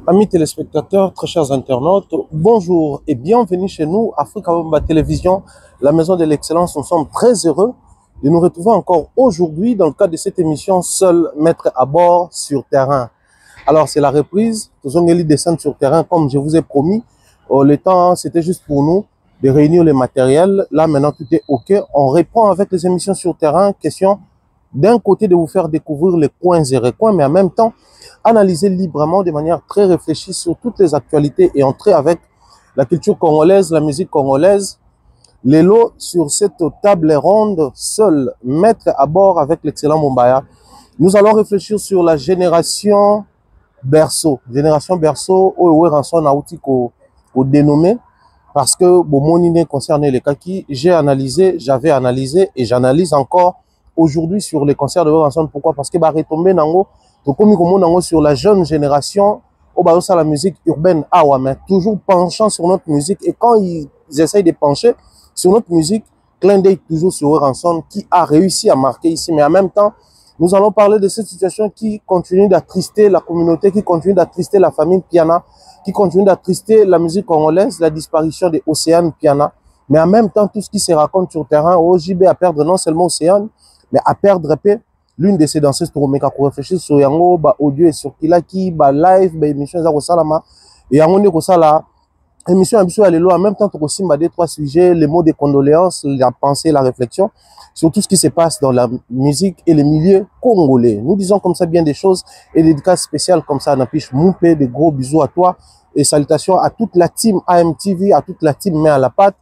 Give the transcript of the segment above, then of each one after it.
Amis téléspectateurs, très chers internautes, bonjour et bienvenue chez nous, Africa Bomba Télévision, la maison de l'excellence. Nous sommes très heureux de nous retrouver encore aujourd'hui dans le cadre de cette émission Seul maître à bord sur terrain. Alors c'est la reprise, nous allons descendre sur terrain comme je vous ai promis. Le temps c'était juste pour nous de réunir le matériel. Là maintenant tout est ok. On reprend avec les émissions sur terrain. Question d'un côté de vous faire découvrir les coins et recoins, mais en même temps analyser librement de manière très réfléchie sur toutes les actualités et entrer avec la culture congolaise, la musique congolaise. Les lots sur cette table ronde, seul maître à bord avec l'excellent Mumbaya. Nous allons réfléchir sur la génération berceau. Génération berceau, au dénommé, parce que bon, concernait les kaki, j'ai analysé, j'avais analysé et j'analyse encore aujourd'hui sur les concerts de Ranson. Pourquoi? Parce que retomber nango, sur la jeune génération, la musique urbaine, mais toujours penchant sur notre musique. Et quand ils essayent de pencher sur notre musique, clin d'œil toujours sur Ranson, qui a réussi à marquer ici. Mais en même temps, nous allons parler de cette situation qui continue d'attrister la communauté, qui continue d'attrister la famille Piana, qui continue d'attrister la musique congolaise, la disparition des Océane Piana. Mais en même temps, tout ce qui se raconte sur le terrain, OJB à perdre non seulement Océane, mais à perdre l'une de ses danseuses pour réfléchir sur yango, audio et sur Kilaki, live, émission za salama et yango ne kosala émission abiso ya lelo en même temps aussi des trois sujets, les mots de condoléances, la pensée, la réflexion sur tout ce qui se passe dans la musique et les milieux congolais. Nous disons comme ça bien des choses et des dédicaces spéciales comme ça, Napiche Moupé, des gros bisous à toi et salutations à toute la team AMTV, à toute la team Main à la Pâte,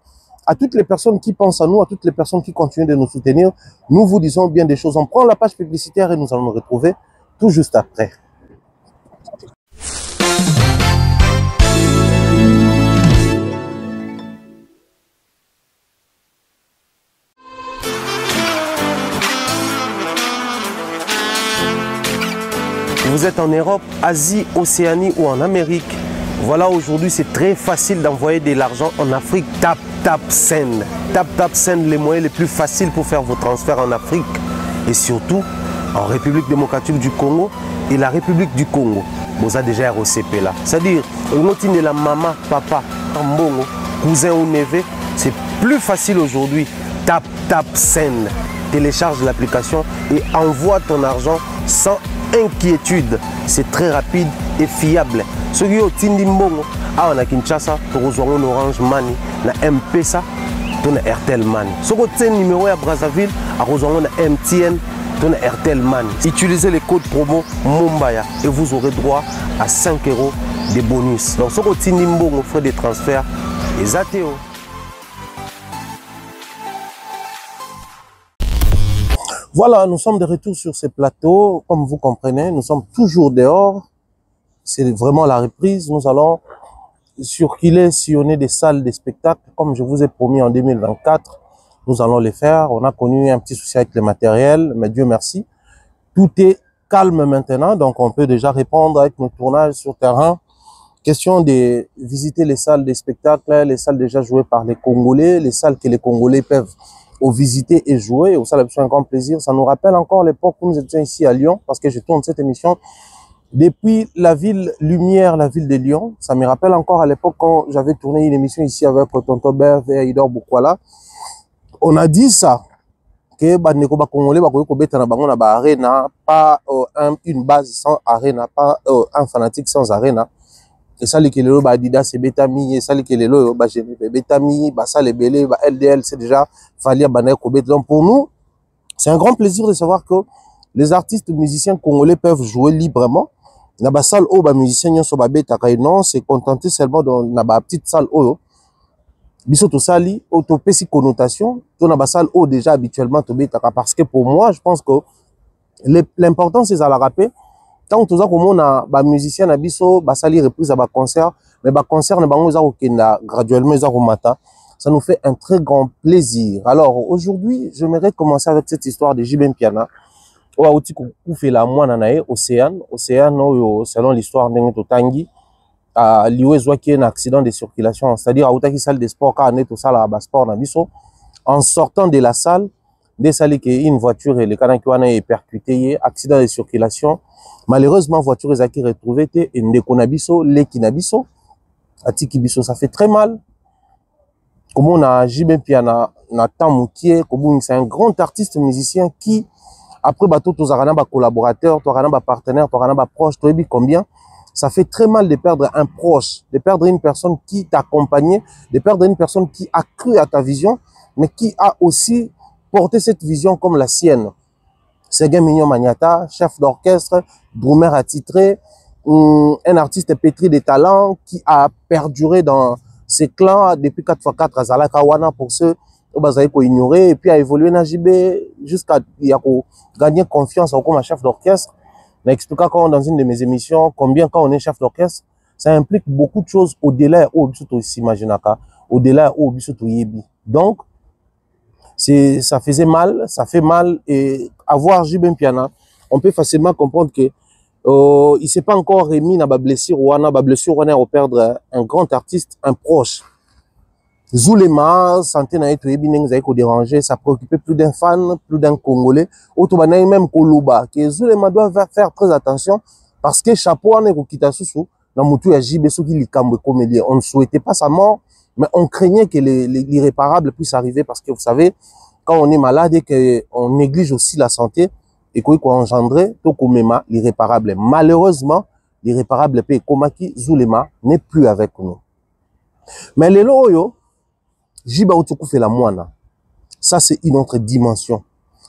à toutes les personnes qui pensent à nous, à toutes les personnes qui continuent de nous soutenir. Nous vous disons bien des choses. On prend la page publicitaire et nous allons nous retrouver tout juste après. Vous êtes en Europe, Asie, Océanie ou en Amérique. Voilà, aujourd'hui, c'est très facile d'envoyer de l'argent en Afrique. Tap Send. Tap Send, les moyens les plus faciles pour faire vos transferts en Afrique. Et surtout, en République démocratique du Congo et la République du Congo. Vous avez déjà ROCP là. C'est-à-dire, on de la maman, papa, tambongo, cousin ou neveu. C'est plus facile aujourd'hui. Tap Send. Télécharge l'application et envoie ton argent sans inquiétude. C'est très rapide et fiable. Ceux qui ont Tindi Mbongo, on a Kinshasa, on a Orange Money, on a M-Pesa, on a Airtel Money. Ceux qui ont numéro à Brazzaville, on a MTN, on a Airtel Money. Utilisez les codes promo Mumbaya et vous aurez droit à 5 € de bonus. Donc ceux qui ont Tindi Mbongo, frais de transfert, les ATO. Voilà, nous sommes de retour sur ces plateaux. Comme vous comprenez, nous sommes toujours dehors. C'est vraiment la reprise. Nous allons circuler, sillonner des salles de spectacle. Comme je vous ai promis en 2024, nous allons les faire. On a connu un petit souci avec le matériel, mais Dieu merci. Tout est calme maintenant, donc on peut déjà répondre avec nos tournages sur terrain. Question de visiter les salles de spectacle, les salles déjà jouées par les Congolais, les salles que les Congolais peuvent visiter et jouer. Ça, c'est un grand plaisir. Ça nous rappelle encore l'époque où nous étions ici à Lyon, parce que je tourne cette émission depuis la ville Lumière, la ville de Lyon. Ça me rappelle encore à l'époque quand j'avais tourné une émission ici avec Tonton Berve et Aïdor Bukwala. On a dit ça, que les Congolais pas une base sans arena, pas un fanatique sans arena. Et ça, les Kelelo, Adidas, c'est Betami, et ça, les Kelelo, Betami, ça, les Belé, LDL, c'est déjà Valia, donc pour nous, c'est un grand plaisir de savoir que les artistes musiciens congolais peuvent jouer librement. Na ba salle o ba musicien so ba beta kay non, c'est contenté seulement dans na ba petite salle o. Biso to sali auto pesi connotation, to na ba salle o déjà habituellement to beta parce que pour moi, je pense que l'important c'est à la rapper. Tant que on a ba musicien na biso ba sali reprise à ba concert, mais ba concert na bango za okenda graduellement za mata. Ça nous fait un très grand plaisir. Alors aujourd'hui, j'aimerais commencer avec cette histoire de JB Piana. Fait la moine Océane, selon l'histoire de notre Tangi, a lié un accident de circulation, c'est-à-dire à une salle de sport, car on est au salle à sport en sortant de la salle, Dès une voiture et le canard qui est percuté, accident de circulation. Malheureusement, voiture est qui retrouvée et ndekonabiso, lekinabiso, atikibiso, ça fait très mal. Comme on a Jibé Piana, Nathan Moutier, c'est un grand artiste musicien qui, après, bah, tous les collaborateurs, tous les partenaires, tous les proches, tu sais combien, ça fait très mal de perdre un proche, de perdre une personne qui t'accompagnait, de perdre une personne qui a cru à ta vision, mais qui a aussi porté cette vision comme la sienne. Séguin Mignon Magnata, chef d'orchestre, drummer attitré, un artiste pétri de talent qui a perduré dans ses clans depuis 4x4 à Zalakawana pour ceux qui ont ignoré et puis a évolué dans JB jusqu'à gagner confiance comme un chef d'orchestre. Je m'explique quand dans une de mes émissions combien quand on est chef d'orchestre, ça implique beaucoup de choses au-delà au s'imaginaka, au-delà au yebi. Donc ça faisait mal, ça fait mal et avoir Jibé Piana, on peut facilement comprendre que il s'est pas encore remis dans la blessure ou à perdre un grand artiste, un proche. Zulema, santé na eto ebineng za ko déranger, ça préoccupait plus d'un fan, plus d'un Congolais, autobana même Koluba, que Zulema doit faire très attention parce que chapeau ne ko kita susu na mutu ya Jibé soki likambo comédien. On ne souhaitait pas sa mort, mais on craignait que l'irréparable puisse arriver parce que vous savez, quand on est malade et qu'on néglige aussi la santé, et qu'on engendrer Tokomema, l'irréparable. Malheureusement, l'irréparable P. Komaki Zulema n'est plus avec nous. Mais les loyo, Jiba Otuku fait la moine. Ça, c'est une autre dimension.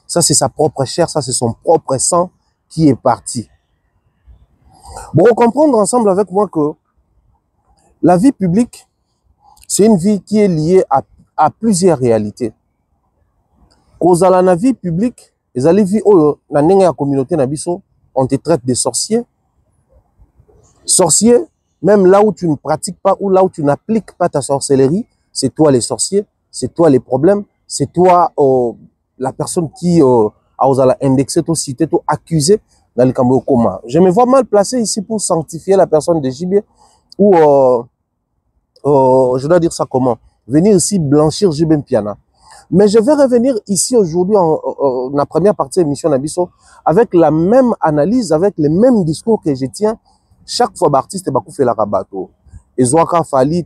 Ça, c'est sa propre chair, ça, c'est son propre sang qui est parti. Bon, on comprendre ensemble avec moi que la vie publique, c'est une vie qui est liée à plusieurs réalités. Cause à la vie publique, les alivis dans la communauté nabiso, on te traite de sorcier. Sorcier, même là où tu ne pratiques pas ou là où tu n'appliques pas ta sorcellerie, c'est toi les sorciers, c'est toi les problèmes, c'est toi la personne qui a indexé, cité, accusé dans le Cameroun coma. Je me vois mal placé ici pour sanctifier la personne de Jibé ou je dois dire ça comment, venir ici blanchir Jibé Piana. Mais je vais revenir ici aujourd'hui en la première partie de l'émission Nabiso avec la même analyse, avec les mêmes discours que je tiens chaque fois l'artiste fait la rabato. Et Zouaka Fali,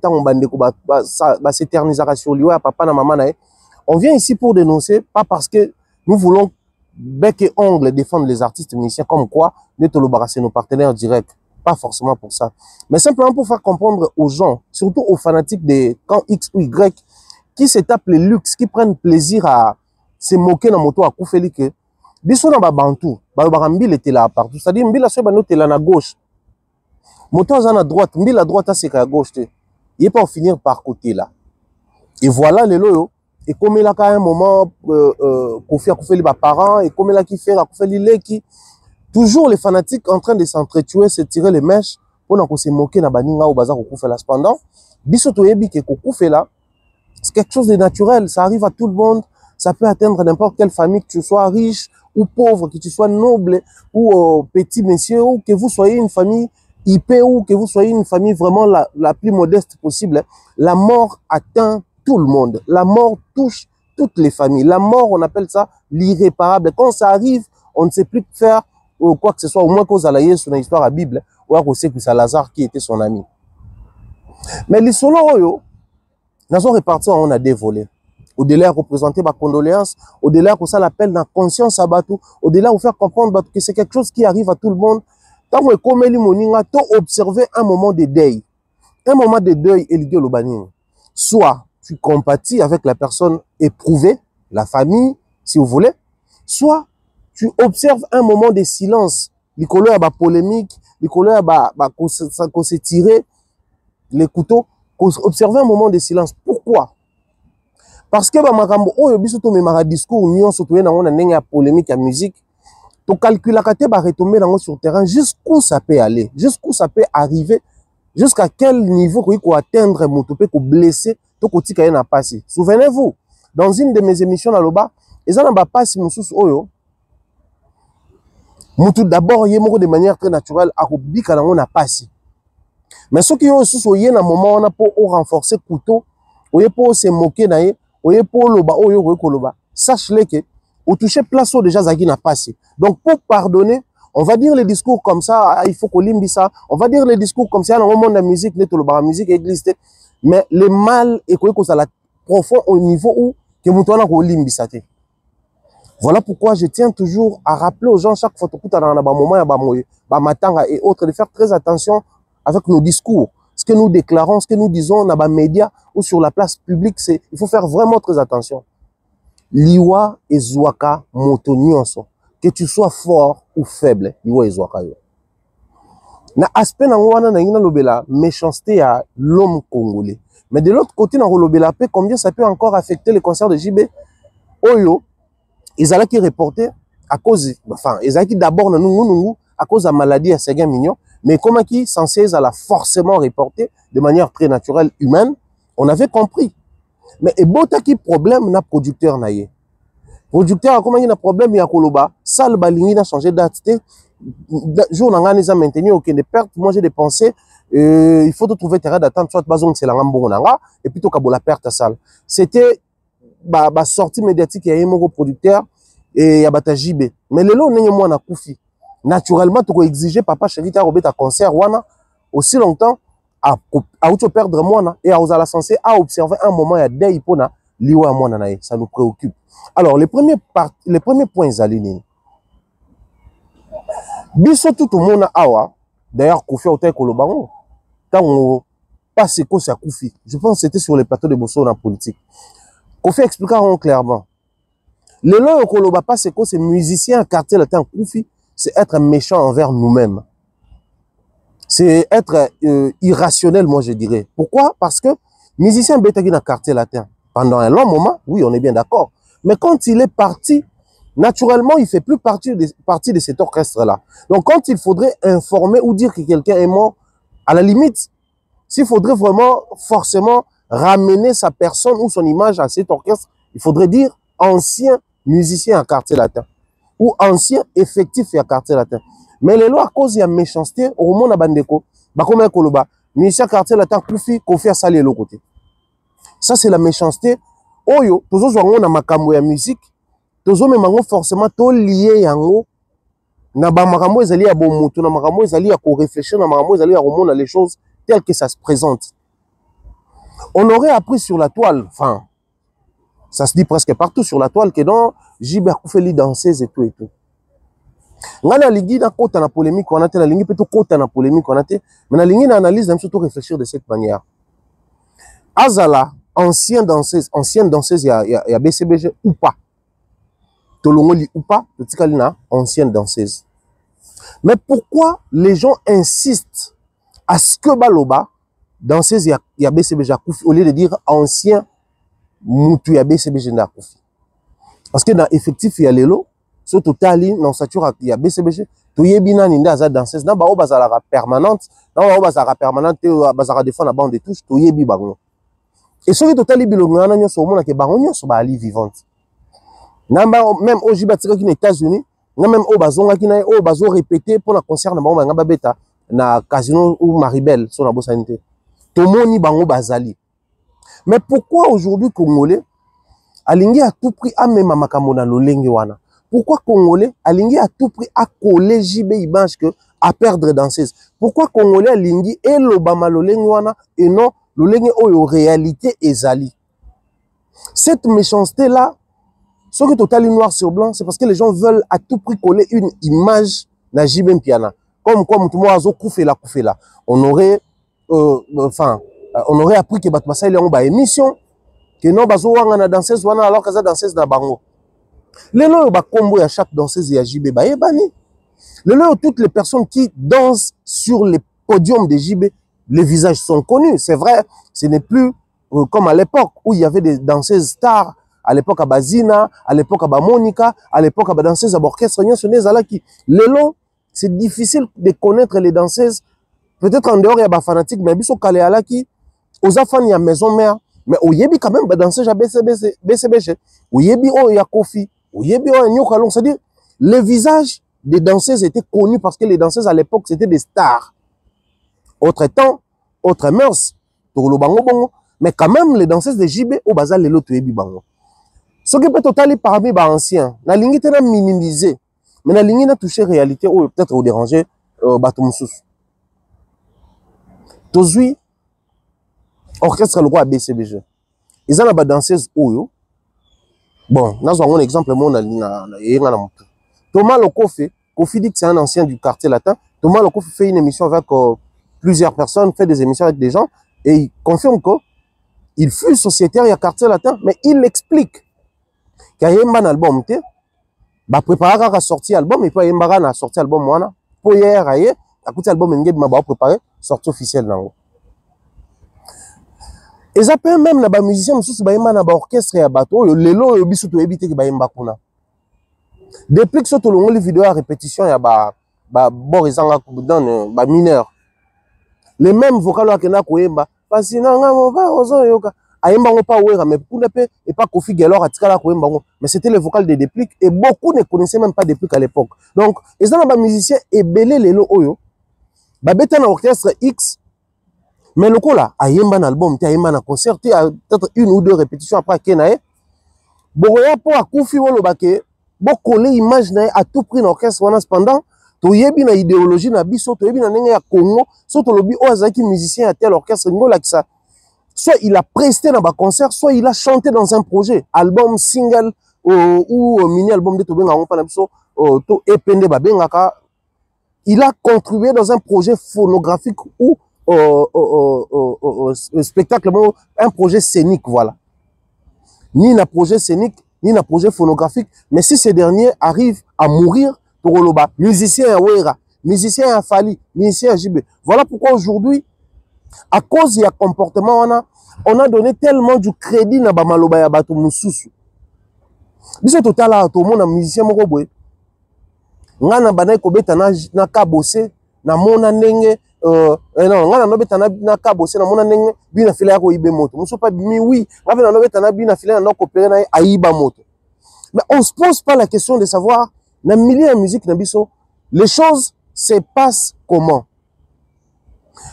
on vient ici pour dénoncer, pas parce que nous voulons bec et ongle défendre les artistes musiciens comme quoi c'est nos partenaires directs. Pas forcément pour ça. Mais simplement pour faire comprendre aux gens, surtout aux fanatiques des camps X ou Y, qui se tapent les luxe, qui prennent plaisir à se moquer dans moto à Koufeli que biso na ba bantu, ba mbila était là partout. C'est-à-dire mbila so ba note là na gauche. Moto à droite, mbila à droite c'est à gauche. Il est pas finir par côté là. Et voilà les loyo et comme il a quand un moment Koufeli ba parents et comme il a qui fait à Koufeli leki toujours les fanatiques en train de s'entretuer, se tirer les mèches pour ne se moquer na baninga au bazar Koufela. Cependant, biso to yebi ke Koufela c'est quelque chose de naturel, ça arrive à tout le monde, ça peut atteindre n'importe quelle famille, que tu sois riche ou pauvre, que tu sois noble ou petit monsieur, ou que vous soyez une famille IP ou que vous soyez une famille vraiment la plus modeste possible. La mort atteint tout le monde, la mort touche toutes les familles. La mort, on appelle ça l'irréparable. Quand ça arrive, on ne sait plus faire quoi que ce soit, au moins cause à la sur l'histoire à la Bible, ou à cause que c'est Lazare qui était son ami. Mais les solos, nous avons réparti, on a des volets. Au-delà de représenter ma condoléance, au-delà de ça l'appel dans conscience à Batou, au-delà de faire comprendre que c'est quelque chose qui arrive à tout le monde. Tant que comme les moninga, tu observer un moment de deuil. Un moment de deuil est lié au banin. Soit tu compatis avec la personne éprouvée, la famille, si vous voulez, soit tu observes un moment de silence. Les couleurs à polémique, les couleurs qu'on s'est tiré les couteaux. Observer un moment de silence. Pourquoi? Parce que makambo oyo biso to memara discours nyonso to na ngona ndenge ya polémique ya musique to calcula kate ba retomber nango sur terrain jusqu'où ça peut aller, jusqu'où ça peut arriver, jusqu'à quel niveau ko atteindre moto pe ko blesser to ko tika na passer. Souvenez-vous, dans une de mes émissions na loba, ezana ba passer mususu oyo mutu d'abord yemoko de manière très naturelle a kobika nango na passer. Mais ceux qui ont souci na moment on a pour renforcer couteau, oye pour se moquer na ye, oye pour loba oyo koloba. Sache-le que au toucher place où déjà Zaki n'a passé. Donc pour pardonner, on va dire les discours comme ça, il faut qu'on limbe ça. On va dire les discours comme ça, dans le monde de la musique, la musique existe. Mais le mal est que ça profond au niveau où que mutona ko limbe ça. Voilà pourquoi je tiens toujours à rappeler aux gens chaque fois que tu as un moment, matanga et autres, de faire très attention avec nos discours. Ce que nous déclarons, ce que nous disons dans les médias ou sur la place publique, il faut faire vraiment très attention. Liwa et Zouaka motonionso. Que tu sois fort ou faible, Liwa et Zouaka. Na aspect na wana na ngina lobela méchanceté à l'homme congolais. Mais de l'autre côté, na lobela pe combien ça peut encore affecter les concerts de JB Oyo. Ils allaient qui reporter à cause, enfin, ils allaient qui d'abord à cause de la maladie à Séguin Mignon, mais comment qui censé à la forcément reporter de manière très naturelle, humaine, on avait compris. Mais et bota qui problème na producteur naie. Producteur comment il y a problème il y a koloba, sale balingi n'a changé date. Jour n'a pas maintenu aucune perte. Moi j'ai dépensé. Il faut trouver terrain d'attente soit bazon c'est la ngambongo nanga et plutôt qu'à la perte à salle. C'était sortie médiatique il y a un producteur et il y a bata JB. Mais le lot n'est moi na koufi. Naturellement tu peux exiger papa chéri ta robé ta concert wana aussi longtemps à perdre moi et à la censé à observer un moment il y a des ipona liwa moi na ça nous préoccupe. Alors les premiers points alignés. Biso tout le monde awa d'ailleurs koufi autel kolobango tant on passe quoi ça koufi. Je pense que c'était sur les plateaux de Bosso en politique. Koufi expliquera clairement. Le lot koloba pas c'est quoi ces musiciens quartier le temps koufi, c'est être méchant envers nous-mêmes. C'est être irrationnel, moi je dirais. Pourquoi? Parce que musicien bétagui dans quartier latin pendant un long moment, oui, on est bien d'accord. Mais quand il est parti, naturellement, il fait plus partie de cet orchestre-là. Donc, quand il faudrait informer ou dire que quelqu'un est mort, à la limite, s'il faudrait vraiment forcément ramener sa personne ou son image à cet orchestre, il faudrait dire ancien musicien à quartier latin ou ancien effectif à quartier latin. Mais les lois, à cause de la méchanceté, au moment où bandeko, comme un koloba, musicien quartier latin, Kofi a salé l'autre côté. Ça, c'est la méchanceté. Oyo, toujours on a makambo ya musique, toujours même forcément to lié yango na ba makambo ezali ya bomutu na makambo ezali ya ko réfléchir na makambo ezali ya remona les choses telles que ça se présente. On aurait appris sur la toile, enfin, ça se dit presque partout sur la toile que non, Jibe Koufeli danseuse et tout et tout. Ngana ligi na kota na polémique on a la ligne plutôt kota na polémique on a mais na ligne na analyse même surtout réfléchir de cette manière. Azala ancienne danseuse il y a BCBG ou pas. Tolongoli ou pas, Totikalina, ancienne danseuse. Mais pourquoi les gens insistent à ce que Baloba, danseuse il y a BCBG Koufi, au lieu de dire ancien Moutou il y a BCBG Koufi. Parce que dans l'effectif il y a les lots, sur Totali, dans Satura il y a BCBG, Toyebina Ninda za danseuse, dans Bao Bazara permanente, dans Bao Bazara permanente, Bazara défend la bande de touche, Toyebi Bagon. Et sur le total, il y a des gens qui sont ali vivante. Même au Jibatika qui est aux États-Unis, même au Bazonga qui est au Bazo répété pour la concert de Beta na Casino ou Maribel sur la Bossanité. Tout le monde est bazali. Mais pourquoi aujourd'hui Congolais alingi à tout prix à même makamona lolengi wana? Pourquoi Congolais alingi à tout prix à coller JB Ibanche que à perdre danseuse? Pourquoi Congolais alingi et l'Obama lolengi wana et non l'olenge oyo réalité ezali? Cette méchanceté là, ce qui est totalement noir sur blanc, c'est parce que les gens veulent à tout prix coller une image na JB Mpiana. Comme tout le monde a coufé là. On aurait appris que Batmassa il y a une émission que non bazo wanga na danseuse wana alors que ça danseuse na bango. Les lois ba combo à chaque danseuse ya JB ba ebani. Les lois toutes les personnes qui dansent sur les podiums de JB, les visages sont connus, c'est vrai, ce n'est plus comme à l'époque où il y avait des danseuses stars, à l'époque à Bazina, à l'époque à Monica, à l'époque à danseuses à orchestre, le long, c'est difficile de connaître les danseuses, peut-être en dehors il y a des fanatiques, mais biso kale alaki, aux afans il y a maison mère, mais au yebi quand même, danseuse à BCBG, au yebi il y a Kofi, au yebi il y a Nyokalong, c'est-à-dire, les visages des danseuses étaient connus parce que les danseuses à l'époque c'était des stars. Autre temps, autre mœurs, mais quand même les danseuses de JB au bazar les lots bango. Ce qui peut totalement parmi les anciens, la ligne est minimisée, mais la ligne n'a touché réalité ou peut-être au déranger Batumsous. Tozui, orchestre le roi BCBG. Ils ont la danseuse Oyo. Bon, nous avons un exemple, Thomas Lokofe, Kofi dit que c'est un ancien du quartier latin. Thomas Lokofe fait une émission avec plusieurs personnes, fait des émissions avec des gens, et il confirme qu'il fut sociétaire, il y a quartier latin, mais il explique qu'il y a un album, il a préparé à sortir l'album, et puis il a sorti l'album, pour hier, il a l'album, il a préparé, sortie officielle. Et ça peut même les musiciens, les orchestres et les bateaux, les lots, les bisous, les bités qui sont depuis que ce que les vidéos à répétition, il y a des mineurs. Les mêmes vocales qui sont là, parce que mais c'était les vocales de Déplique et beaucoup ne connaissaient même pas Déplique à l'époque. Donc, ils ont des musiciens et belé les lots oyo. Babeta un orchestre X, mais le coup là, il y a un album, il y a un concert, il y a peut-être une ou deux répétitions après Kenae. Bogoya pour à Koufi wolo bake, bo coller image na à tout prix l'orchestre wana cependant, to yebi na idéologie na biso, to yebi na ndenge ya Congo, so to lobi o azaki musicien à tel orchestre ngola que ça. Soit il a presté dans un concert, soit il a chanté dans un projet, album, single ou mini album de Tobenga on pana biso to epende babengaka. Il a contribué dans un projet phonographique ou spectacle, un projet scénique, voilà. Ni un projet scénique, ni un projet phonographique. Mais si ces derniers arrivent à mourir, musicien à Ouera, musicien à Fali, musicien à Jibé. Voilà pourquoi aujourd'hui, à cause du comportement, on a donné tellement du crédit à Bamaloba et Bato Moussoussou. C'est total là, tout le monde a musicien Mokobwe. Ngana banay kobeta na kabose na mona ndenge non ngana no beta na kabose na mona ndenge bina fila yako ibe moto muso pas mi oui ngave na no beta na bina fila na kopere na aiba moto. Mais on se pose pas la question de savoir na milieu de musique na biso les choses se passent comment.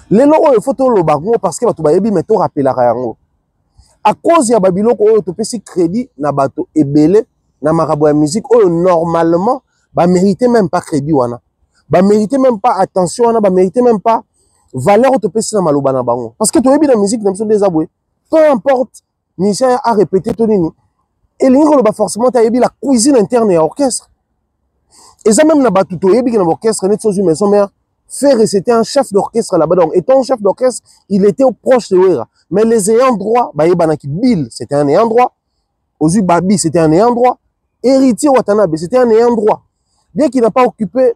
Les logo il faut to lo bango parce que bato ba yebi meto rappela yango à cause ya babiloko oyo to pesi crédit na bato ebele na marabo ya musique oyo normalement bah mériter même pas crédit wana bah mériter même pas attention wana bah mériter même pas valeur autopécie na maloba na bango parce que toi la musique na biso des aboué peu importe musicien a répété to nini et lingo ba forcément ta yebi la cuisine interne et orchestre et ça même na batu to yebi na orchestre net sozu maison mère faire c'était un chef d'orchestre là-bas donc étant chef d'orchestre il était proche de Ouera mais les ayants droit bah yebana ki Bill c'était un ayant droit Ozu Babi c'était un ayant droit Héritier Watanabe c'était un ayant droit. Bien qu'il n'a pas occupé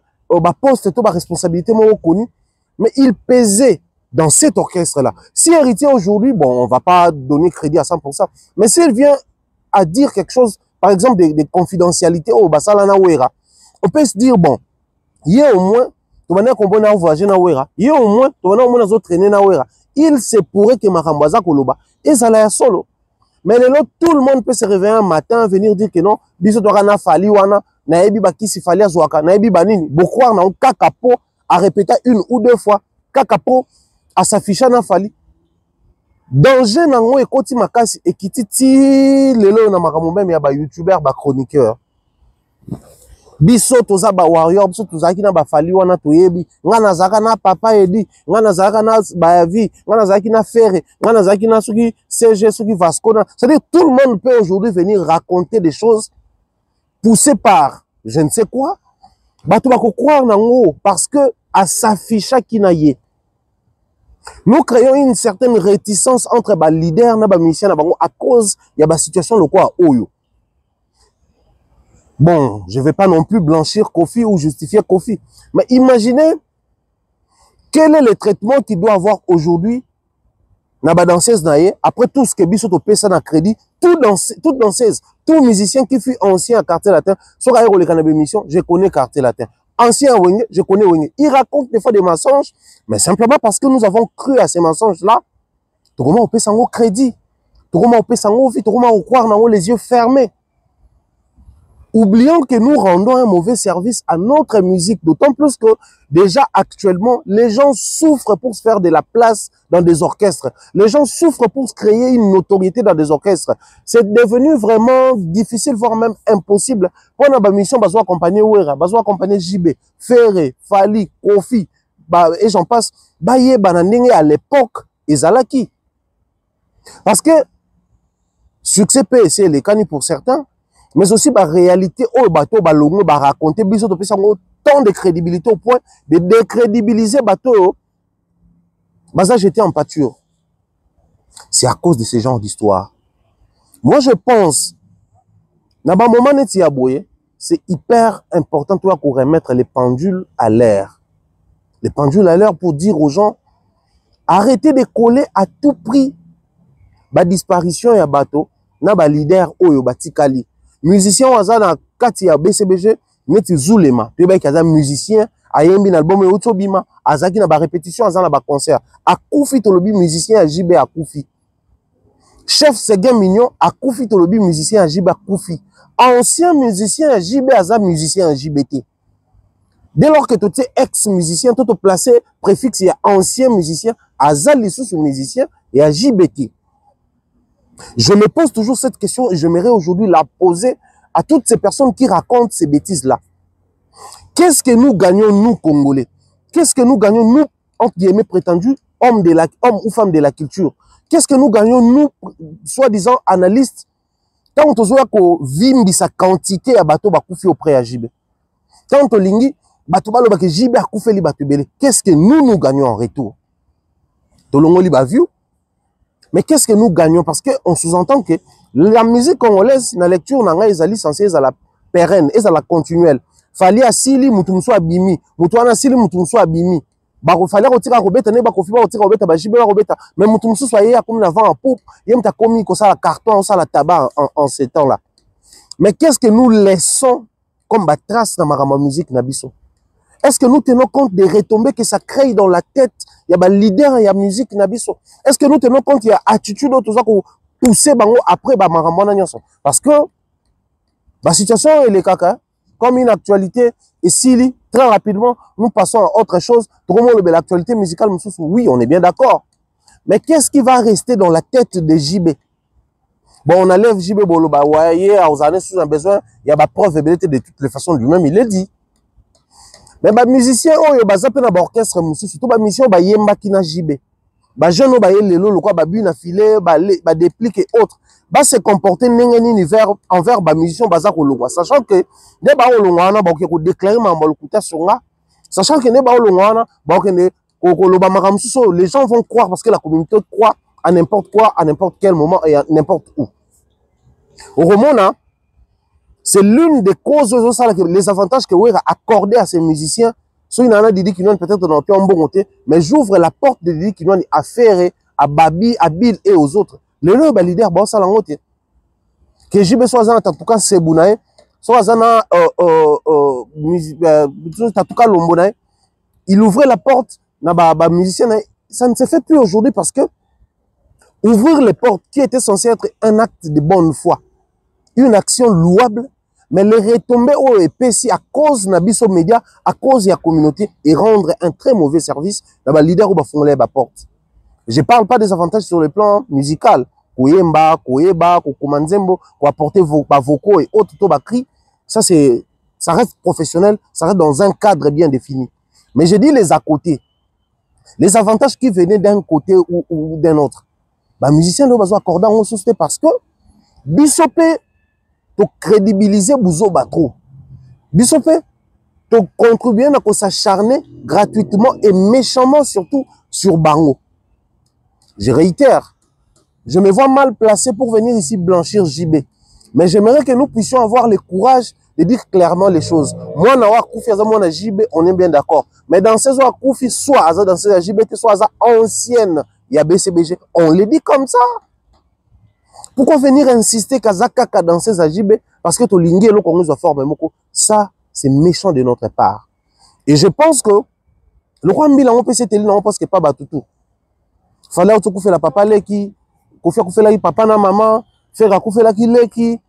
poste et responsabilité reconnue, mais il pesait dans cet orchestre-là. Si Héritier aujourd'hui, bon, on ne va pas donner crédit à 100%, mais s'il vient à dire quelque chose, par exemple des confidentialités au Basalana Ouera, on peut se dire, bon, il y a au moins, il se pourrait que Marambaza Koloba et ça l'a solo. Mais tout le monde peut se réveiller un matin, venir dire que non, biso doit fali wana, na ebi bakisi fali azwaka, na ebi banini, bokwa na kakapo a répéter une ou deux fois, kakapo a s'afficher na fali. Danger nango ekoti makasi ekititi lelo na makambo même ya ba youtubeur ba chroniqueur. Biso toza ba warrior, biso tozaki na ba fali wana toyebi, ngana zaka na papa edi, ngana zaka na bayavi, ngana zaki na Ferre, ngana zaki na suki CG, suki Vasco. C'est-à-dire tout le monde peut aujourd'hui venir raconter des choses poussées par je ne sais quoi. Bato bako croire nango parce que à s'afficher kinaye. Nous créons une certaine réticence entre les leaders et les musiciens à cause de la situation de quoi Oyo. Bon, je ne vais pas non plus blanchir Kofi ou justifier Kofi. Mais imaginez quel est le traitement qu'il doit avoir aujourd'hui dans la danseuse après tout ce que Bissot paie ça dans crédit, toute danseuse, tout musicien qui fut ancien à Quartier Latin, sur les cannabis mission, je connais Quartier Latin. Ancien à Wenge, je connais Wenge. Il raconte des fois des mensonges, mais simplement parce que nous avons cru à ces mensonges-là, tout comment on peut s'en crédit, tout comment on peut s'en vie, tout comment on croire dans les yeux fermés. oubliant que nous rendons un mauvais service à notre musique, d'autant plus que déjà actuellement, les gens souffrent pour se faire de la place dans des orchestres. Les gens souffrent pour se créer une notoriété dans des orchestres. C'est devenu vraiment difficile, voire même impossible. Pour la mission, on va accompagner Ouera, on va accompagner JB, Ferré, Fali, Kofi, et j'en passe. Baye Banandenge à l'époque, Ezalaki. Parce que succès PSC, les cani pour certains, mais aussi la réalité, oh, bateau, balongo, ba raconter, biso, tant de crédibilité au point de décrédibiliser bateau, ça j'étais en pâture. C'est à cause de ce genre d'histoire. Moi, je pense, dans un moment, c'est hyper important pour remettre les pendules à l'air. Les pendules à l'air pour dire aux gens, arrêtez de coller à tout prix la disparition ya bateau, na ba leader oyo batikali. Musicien waza na kati ya BCBG, neti Zulema, tu ba kaza musicien, ayembi na album yo tobima, azaki na ba répétition, azana ba concert. Akufi tolobi musicien ya JB akufi. Chef Seguin Mignon, akufi tolobi musicien ya JB akufi. Ancien musicien ya JB aza musicien ya JBT. Dès lors que tu es ex-musicien, tu te placer préfixe ya ancien musicien, aza lisusu musicien et à JBT. Je me pose toujours cette question et j'aimerais aujourd'hui la poser à toutes ces personnes qui racontent ces bêtises-là. Qu'est-ce que nous gagnons, nous, Congolais? Qu'est-ce que nous gagnons, nous, entre guillemets, prétendus, hommes ou femmes de la culture? Qu'est-ce que nous gagnons, nous, soi-disant analystes, quand on voit qu'on vit sa quantité à bateau bakoufi auprès à JB? Quand on lingi, bateau balo bake JB a koufé li bateau belé. Qu'est-ce que nous gagnons en retour? Tolongo li ba view. Mais qu'est-ce que nous gagnons? Parce qu'on sous-entend que la musique congolaise, la lecture, est censée à la pérenne, est à la continuelle. Fallait asili mutumso abimi, mutuana asili mutumso abimi. Bako fallait retirer robeta ne bako fiba retirer robeta ba jibe robeta. Mais mutumso soyez comme l'avant en poupe, yem ta commis comme ça la carton, ça la tabac en ces temps-là. Mais qu'est-ce que nous laissons comme trace dans ma musique nabiso? Est-ce que nous tenons compte des retombées que ça crée dans la tête? Il y a des leaders, il y a musique nabiso. Est-ce que nous tenons compte, il y a attitude tout ça pour pousser bango après maramona nyonso? Parce que la situation elle est caca, comme une actualité et si très rapidement nous passons à autre chose. Tout le monde l'actualité musicale, oui, on est bien d'accord. Mais qu'est-ce qui va rester dans la tête de JB? Bon, on enlève JB Boloba, ouais, aux années sous un besoin, il y a ma preuve de toutes les façons lui-même, il l'a dit. Mais les musiciens, ils ont un orchestre, surtout les musiciens, ils ont un JB. Les jeunes, ils ont un filet, ils dépliquent et autres. Ils se comportent envers les musiciens, sachant que les gens ont déclaré sachant que les gens vont croire parce que la communauté croit à n'importe quoi, à n'importe quel moment et à n'importe où. Au Romana, c'est l'une des causes, les avantages que Ouera a accordés à ces musiciens. Soit il y en a Didi Kinouane peut-être dans un bon côté, mais j'ouvre la porte de Didi Kinouane à Ferré, à Babi, à Bill et aux autres. Les leaders, bon, ça l'en côté. Que JB soit en tout cas Sebounaï, soit en tout cas Lombonaï, il ouvrait la porte, na musicien, ça ne se fait plus aujourd'hui parce que ouvrir les portes qui était censé être un acte de bonne foi, une action louable, mais les retomber au EPC à cause de Nabiso Média, à cause de la communauté et rendre un très mauvais service dans les leaders qui font les portes. Je ne parle pas des avantages sur le plan musical. Koyemba, Koyeba, Kokomanzembo, pour apporter vos vocaux et autres tobakri, ça reste professionnel, ça reste dans un cadre bien défini. Mais je dis les à côté, les avantages qui venaient d'un côté ou d'un autre. Les musiciens doivent accorder en société parce que Bissopé, to crédibiliser Bouzo Batro. Bissopé, to contribuer à s'acharner gratuitement et méchamment surtout sur Bango. Je réitère, je me vois mal placé pour venir ici blanchir JB. Mais j'aimerais que nous puissions avoir le courage de dire clairement les choses. Moi, Nawa Koufi, moi, JB, on est bien d'accord. Mais dans ces eaux Koufi, soit dans ces JB, soit ancienne, il y a BCBG. On les dit comme ça. Pourquoi venir insister Kazakaka dans ces JB? Parce que Tolingi et le Congo sont forts, ça, c'est méchant de notre part. Et je pense que le roi Mbila, on peut s'ételer, non, parce que pas Batoutou. Fallait que tu la papa leki, Koufia Koufela papa na maman, faire Koufela ki leki,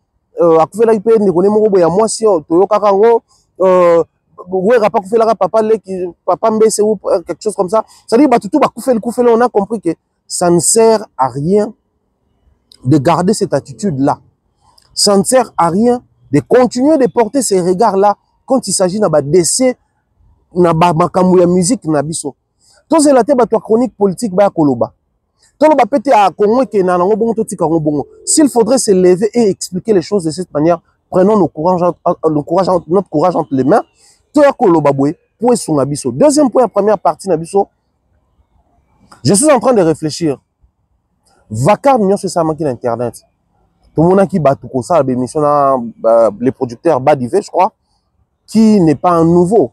akufela pe ndekone moko boya mwasi toyo kaka ngo ouais rapa kufela papa leki papa mbese ou quelque chose comme ça. Ça dit batutu bakufela on a compris que ça ne sert à rien de garder cette attitude là. Ça ne sert à rien de continuer de porter ces regards là quand il s'agit na décès na makambo ya musique na biso. Tous la te bato chronique politique ba koloba. Toloba pété à Congo que na nango bongo totika ngo bongo. S'il faudrait se lever et expliquer les choses de cette manière, prenons notre courage entre les mains. Toya koloba boy pour sunga biso. Deuxième point, première partie na biso. Je suis en train de réfléchir. Vacar n'y a ce ça manque d'internet. Tout le monde qui bat tout ça, les producteurs Badivé, je crois, qui n'est pas un nouveau,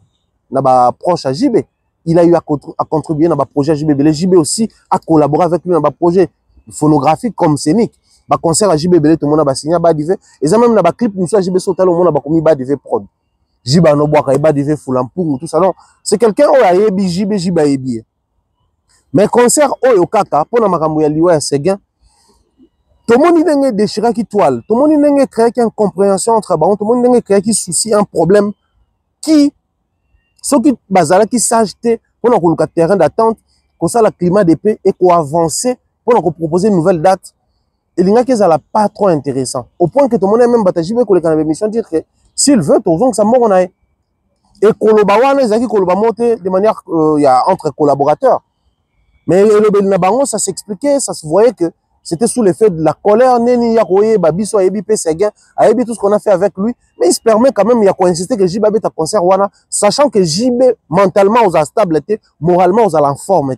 n'a pas proche à JB. Il a eu à contribuer dans le projet JB. Le JB aussi a collaboré avec lui dans le projet phonographique comme scénique. Le concert à JB, tout le monde a signé Badivé. Et ça même dans le clip, nous sommes JB Sotal, le monde a commis Badivé prod. JB no bois, Badivé Foulampoung, tout ça. Non, c'est quelqu'un qui a ébi JB a ébi. Mais concert au Kaka, pour la Maramouya Liwa Seguin, tout le monde n'a déchiré qui toile, tout le monde n'a créé une incompréhension entre eux, tout le monde n'a créé qui souci, un problème qui, ceux qui basala qui s'achetent pour nous le terrain d'attente, comme ça le climat de paix et qu'on avance pour nous proposer une nouvelle date. Et il n'y a que ça là pas trop intéressant. Au point que tout le monde a même battu avec les canaux mission dire que s'il veut, tout le monde ça mort on a. Et Kolobawana, ils ont collaboré de manière il y a entre collaborateurs. Mais le Belnabango, ça s'expliquait, ça se voyait que c'était sous l'effet de la colère. Neni Yakoye, Babiso, Ayebi, Pességuin, Ayebi, tout ce qu'on a fait avec lui. Mais il se permet quand même, il y a insister que JB est à concert, sachant que JB, mentalement, aux stable, moralement, aux en forme.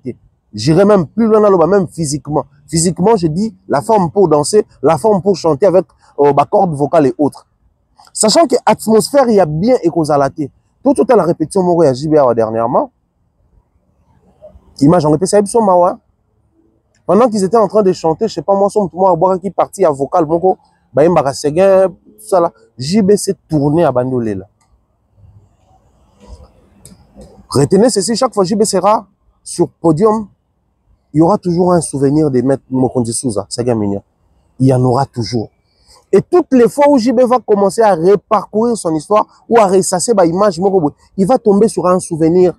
J'irais même plus loin, même physiquement. Physiquement, je dis la forme pour danser, la forme pour chanter avec cordes vocales et autres. Sachant que l'atmosphère, il y a bien écosalaté. Tout à la répétition, moi, à JB dernièrement. Image en répétition, pendant qu'ils étaient en train de chanter, je sais pas, moi, qui parti à vocal, tout ça là, JB s'est tourné à Bandolé là. Retenez ceci, chaque fois JB sera sur podium, il y aura toujours un souvenir de Maître Mokondi Souza, Sega Minya. Il y en aura toujours. Et toutes les fois où JB va commencer à reparcourir son histoire ou à ressasser bah image, il va tomber sur un souvenir,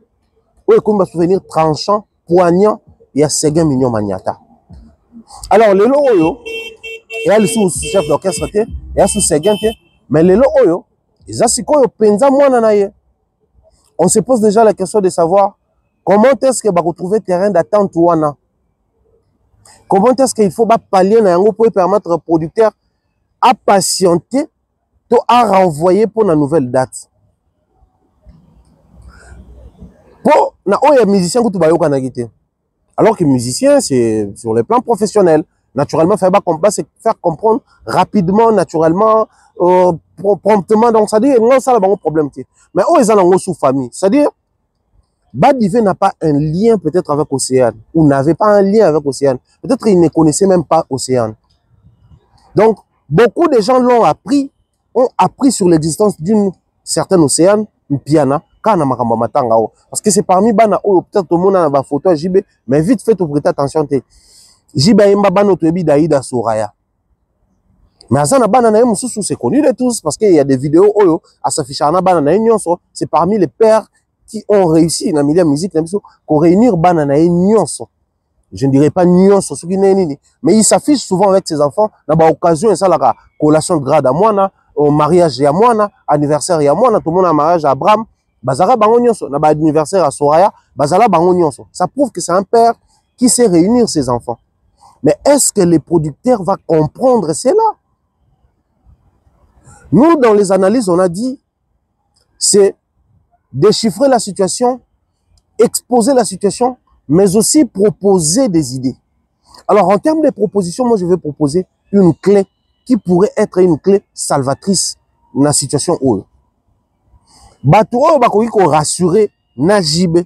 ou un souvenir tranchant, poignant, il y a Sega Mignon Maniata. Alors, le Oyo, il y a le sous-chef d'orchestre, il y a sous-Sega, mais le Oyo, ils ont penza moananaye. On se pose déjà la question de savoir comment est-ce qu'il va retrouver terrain d'attente ouana. Comment est-ce qu'il faut pallier pour permettre au producteur à patienter, à renvoyer pour une nouvelle date. Pour les musiciens qui sont alors que musicien, c'est sur le plan professionnel. Naturellement, faire comprendre rapidement, naturellement, promptement. Donc, ça dit, non, ça, c'est un problème. Mais ils ont sous famille. C'est-à-dire, Badivé n'a pas un lien peut-être avec Océane, ou n'avait pas un lien avec Océane. Peut-être qu'il ne connaissait même pas Océane. Donc, beaucoup de gens ont appris sur l'existence d'une certaine Océane, une piana, parce que c'est parmi bana peut-être tout le monde a une photo à JB, mais vite fait, tu prêter attention. JB a une Daïda Soraya. Mais à ça, c'est connu de tous, parce qu'il y a des vidéos à s'afficher c'est parmi les pères qui ont réussi dans le milieu de la musique, pour réunir banana et nyonso. Je ne dirais pas nyonso, mais il s'affiche souvent avec ses enfants, dans l'occasion, et ça, la collation de grade à moi, au mariage à moi, anniversaire à moi, tout le monde a un mariage à Abraham, bazara bango nyonso, na ba anniversaire à Soraya, bazala bango nyonso. Ça prouve que c'est un père qui sait réunir ses enfants. Mais est-ce que les producteurs vont comprendre cela? Nous, dans les analyses, on a dit, c'est déchiffrer la situation, exposer la situation, mais aussi proposer des idées. Alors, en termes de propositions, moi, je vais proposer une clé qui pourrait être une clé salvatrice dans la situation où. Bato bakoki ko rassurer na JB,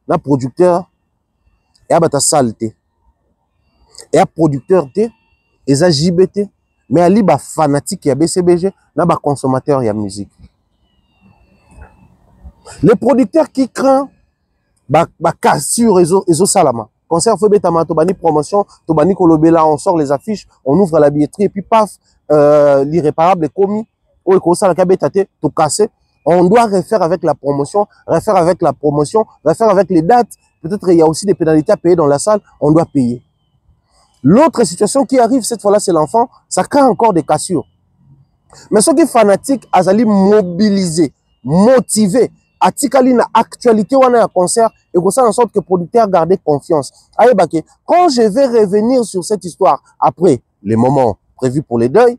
na producteur, et à bata saleté. Et à producteur té, et à JB té, mais à li ba fanatique ya BCBG, na ba consommateur ya musique. Les producteurs qui craignent ba cassure réseau salama. Concert fait betama to bani promotion, to bani kolobela, on sort les affiches, on ouvre la billetterie et puis paf, l'irréparable est commis, ou tout cassé, on doit refaire avec la promotion, refaire avec les dates. Peut-être il y a aussi des pénalités à payer dans la salle, on doit payer. L'autre situation qui arrive cette fois-là, c'est l'enfant, ça crée encore des cassures. Mais ceux qui sont fanatiques, ils sont mobilisés, motivés, atikali na actualité ou un concert, et que ça en sorte que le producteur garde confiance. Quand je vais revenir sur cette histoire, après les moments prévus pour les deuils,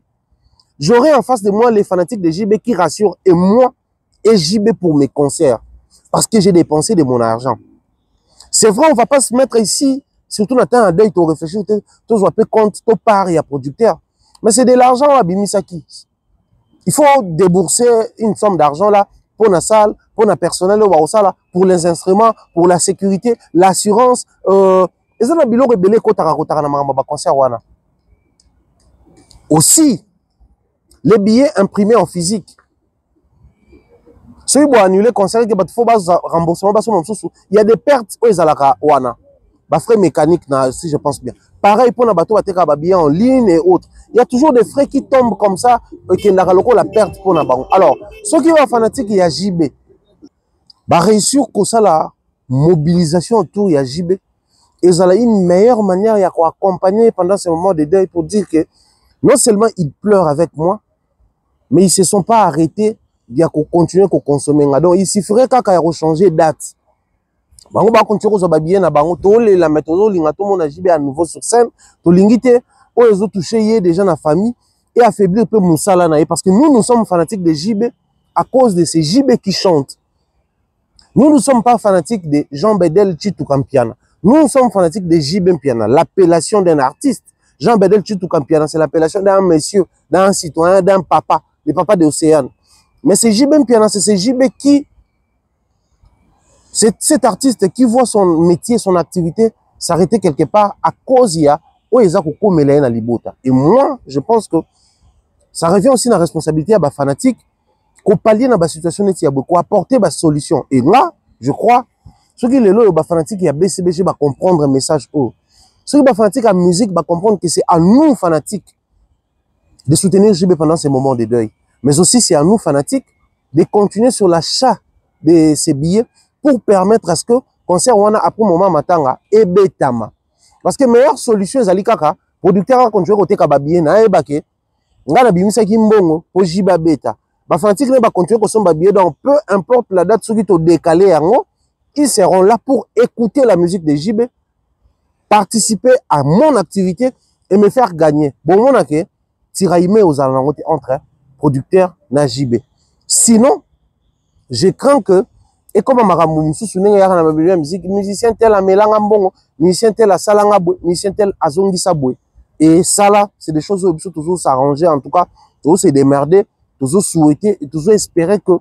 j'aurai en face de moi les fanatiques de JB qui rassurent, et moi, et JB pour mes concerts, parce que j'ai dépensé de mon argent. C'est vrai, on ne va pas se mettre ici, surtout dans un deuil, tu réfléchis, tu as peu compte, tu pars, il y a producteur. Mais c'est de l'argent à Bimisaki. Il faut débourser une somme d'argent là pour la salle, pour le personnel, pour les instruments, pour la sécurité, l'assurance. Aussi, les billets imprimés en physique. Ceux qui ont annulé le concert, il faut remboursement. Il y a des pertes aux wana. Frais mécaniques, si je pense bien. Pareil pour les bateaux, billets en ligne et autres. Il y a toujours des frais qui tombent comme ça, qui ont la perte pour les banques. Alors, ceux qui sont fanatiques, il y a JB. Réussir que ça, la mobilisation autour, il y a JB. Et ça a une meilleure manière d'accompagner pendant ce moment de deuil pour dire que non seulement ils pleurent avec moi, mais ils ne se sont pas arrêtés de continuer à consommer. Donc, il suffirait qu'ils aient changé de date. Bango ba continuer ko babien na bango to la méthode linga to mona JB à nouveau sur scène to lingité o ezo toucher déjà na famille et affaiblir peu musala na parce que nous sommes fanatiques de JB à cause de ces JB qui chantent. Nous ne sommes pas fanatiques de Jean Bedel Chitu Kampiana. Nous sommes fanatiques de JB Mpiana, l'appellation d'un artiste. Jean Bedel Chitu Kampiana, c'est l'appellation d'un monsieur, d'un citoyen, d'un papa, le papa de Océane. Mais c'est JB Mpiana, c'est ce JB qui c'est cet artiste qui voit son métier, son activité s'arrêter quelque part à cause il y a et moi, je pense que ça revient aussi dans la responsabilité à la fanatique qu'on pallier dans la situation et qu'on apporter la solution. Et là, je crois, ceux qui les lois, les fanatiques, il y a BCBG, va comprendre le message. Ceux qui sont fanatiques à la musique, va comprendre que c'est à nous, fanatiques, de soutenir JB pendant ces moments de deuil. Mais aussi, c'est à nous, fanatiques, de continuer sur l'achat de ces billets pour permettre à ce que concert wana après moment matanga et betama parce que meilleure solution ezali kaka producteur a continuer côté kababie na ebake ngana bimisa ki mbongo po jiba beta ba fanatique ne ba continuer ko somba billet donc peu importe la date soki to décaler yango ils seront là pour écouter la musique de JB, participer à mon activité et me faire gagner bon monake tiraime aux alentours entre producteur na JB. Sinon je crains que et comme ma musique, musicien tel a melanga mbongo, musicien tel a salanga boy, musicien tel a zongi sa boy. Et ça là, c'est des choses où il faut toujours s'arranger, en tout cas, toujours se démerder, toujours souhaiter, et toujours espérer que,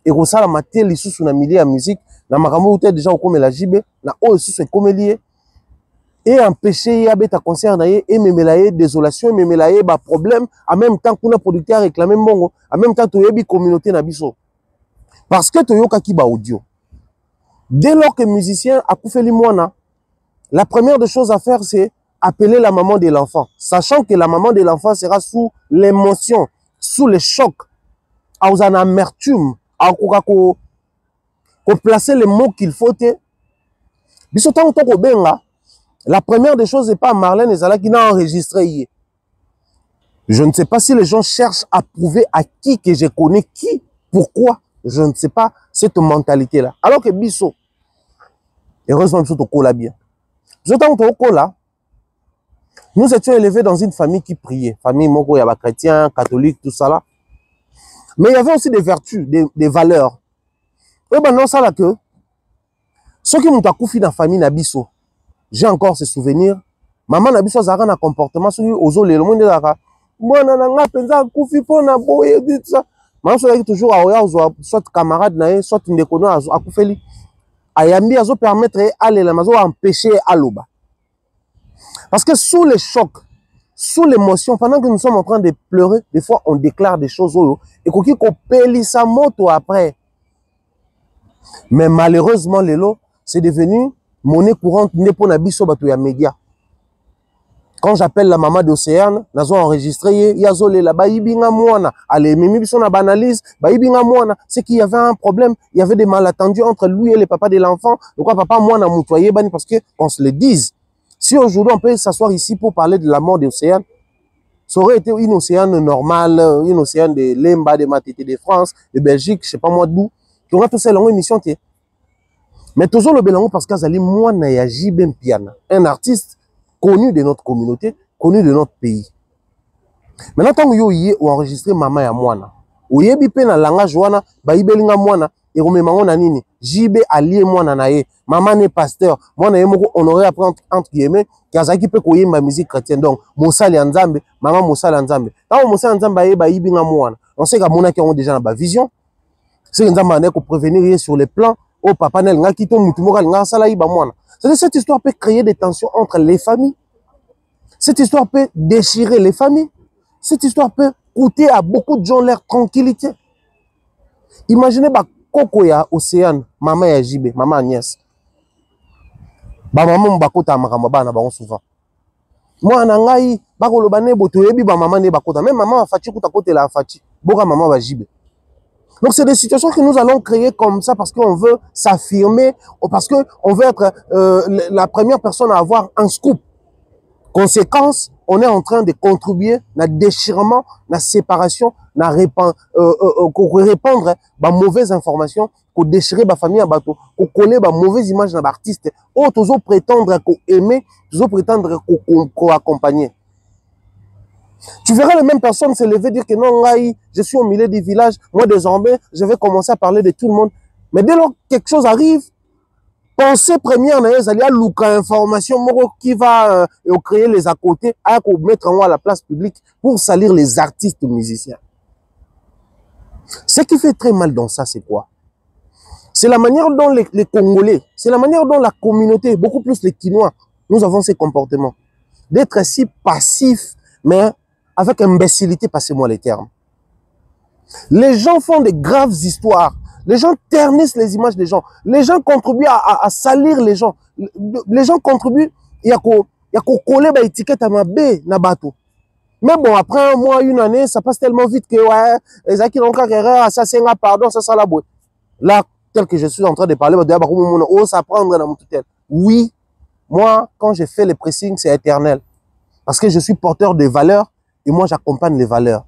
et que ça la matière, les sous na milieu à musique, na makambo ou déjà comme la JB, na o sous c'est comme lié, et empêcher ya beta concert na et memelaye désolation, memelaye ba problème, en même temps qu'on a producteur réclamer mbongo, en même temps to yebi communauté na biso. Parce que Toyoka Kiba audio. Dès lors que musicien a coupé les moines, la première des choses à faire, c'est appeler la maman de l'enfant. Sachant que la maman de l'enfant sera sous l'émotion, sous le choc, à une amertume, à placer les mots qu'il faut. La première des choses n'est pas Marlène Ezala qui n'a enregistré. Je ne sais pas si les gens cherchent à prouver à qui que je connais qui, pourquoi. Je ne sais pas cette mentalité-là. Alors que Bisso, heureusement, Bisso Tokola bien. Bisso Tokola, nous étions élevés dans une famille qui priait. Famille Moko, il y avait chrétiens, catholiques, tout ça là. Mais il y avait aussi des vertus, des valeurs. Et maintenant, ça là que, ceux qui m'ont accoufi dans la famille Nabiso, j'ai encore ce souvenir. Maman Nabiso a un comportement, ceux qui osent le monde de la moi, nana, pensa accoufi pour na boye, dit ça. Maman soit toujours à soit camarade nae, soit une déconne à Koufeli. Ayambi azo permettre à l'élamazo empêcher à l'oba. Parce que sous le choc, sous l'émotion, pendant que nous sommes en train de pleurer, des fois on déclare des choses et qu'on pèle sa moto après. Mais malheureusement, Lelo, c'est devenu monnaie courante n'est pas nabiso bato ya média. Quand j'appelle la maman d'Océane, nous avons enregistré, yazole la baïbinga moana. Allez, mimi son analyse, baïbinga moana. C'est qu'il y avait un problème, il y avait des malentendus entre lui et le papa de l'enfant. Pourquoi papa moana moutoyer bani? Parce que qu'on se le dise. Si aujourd'hui on peut s'asseoir ici pour parler de la mort d'Océane, ça aurait été une Océane normale, une Océane de Lemba, de Matete de France, de Belgique, je sais pas moi d'où. Qui aura tout ça longue émission. Mais toujours le Bélango parce qu'Azali moana ya Jibem Piana, un artiste connu de notre communauté, connu de notre pays. Maintenant, tant que vous avez enregistré maman ya mwana, vous avez bien na langage wana, ba ibelinga mwana, et vous memango na nini, JB allié mwana na ye, maman n'est pasteur, mwana ye moko honoré après entre guillemets, kazaki pe koye ma musique chrétienne, donc mosali ya nzambe, maman mosali ya nzambe. Tant mosali ya nzambe ye ba ibinga mwana, on sait que mona qui ont déjà na vision, c'est nzambe na ko prévenir sur les plans, oh papa nel nga kito mutu moko nga sala iba mwana. Cette histoire peut créer des tensions entre les familles. Cette histoire peut déchirer les familles. Cette histoire peut coûter à beaucoup de gens leur tranquillité. Imaginez Koko ya Océane, maman ya Jibé, maman Agnès. Maman mbakota makamaba na bango souvent. Moi nangai bakolo bane boto yebi ba maman ne bakota. Même maman afati kuta kote la afati. Boka maman ba Jibé. Donc c'est des situations que nous allons créer comme ça parce qu'on veut s'affirmer, parce qu'on veut être la première personne à avoir un scoop. Conséquence, on est en train de contribuer à la déchirement, à la séparation, à répandre de mauvaises informations, à déchirer la famille, à coller de mauvaises images dans l'artiste, ou toujours prétendre qu'on aimer, toujours prétendre qu'on accompagner. Tu verras les mêmes personnes se lever et dire que non, je suis au milieu du village, moi désormais, je vais commencer à parler de tout le monde. Mais dès lors que quelque chose arrive, pensée première, il y a l'ouka information qui va créer les à côté, à mettre en haut à la place publique pour salir les artistes musiciens. Ce qui fait très mal dans ça, c'est quoi? C'est la manière dont les Congolais, c'est la manière dont la communauté, beaucoup plus les Quinois, nous avons ces comportements. D'être si passifs, mais avec imbécilité, passez-moi les termes. Les gens font de graves histoires. Les gens ternissent les images des gens. Les gens contribuent à salir les gens. Les gens contribuent, il y a qu'à coller des étiquettes à ma baie, na bateau. Mais bon, après un mois, une année, ça passe tellement vite que, ouais, les acquis n'ont qu'à erreur, ça c'est un pardon, ça la boue. Là, tel que je suis en train de parler, ça prendre dans mon tutelle. Oui, moi, quand je fais les pressings, c'est éternel. Parce que je suis porteur de valeurs et moi, j'accompagne les valeurs.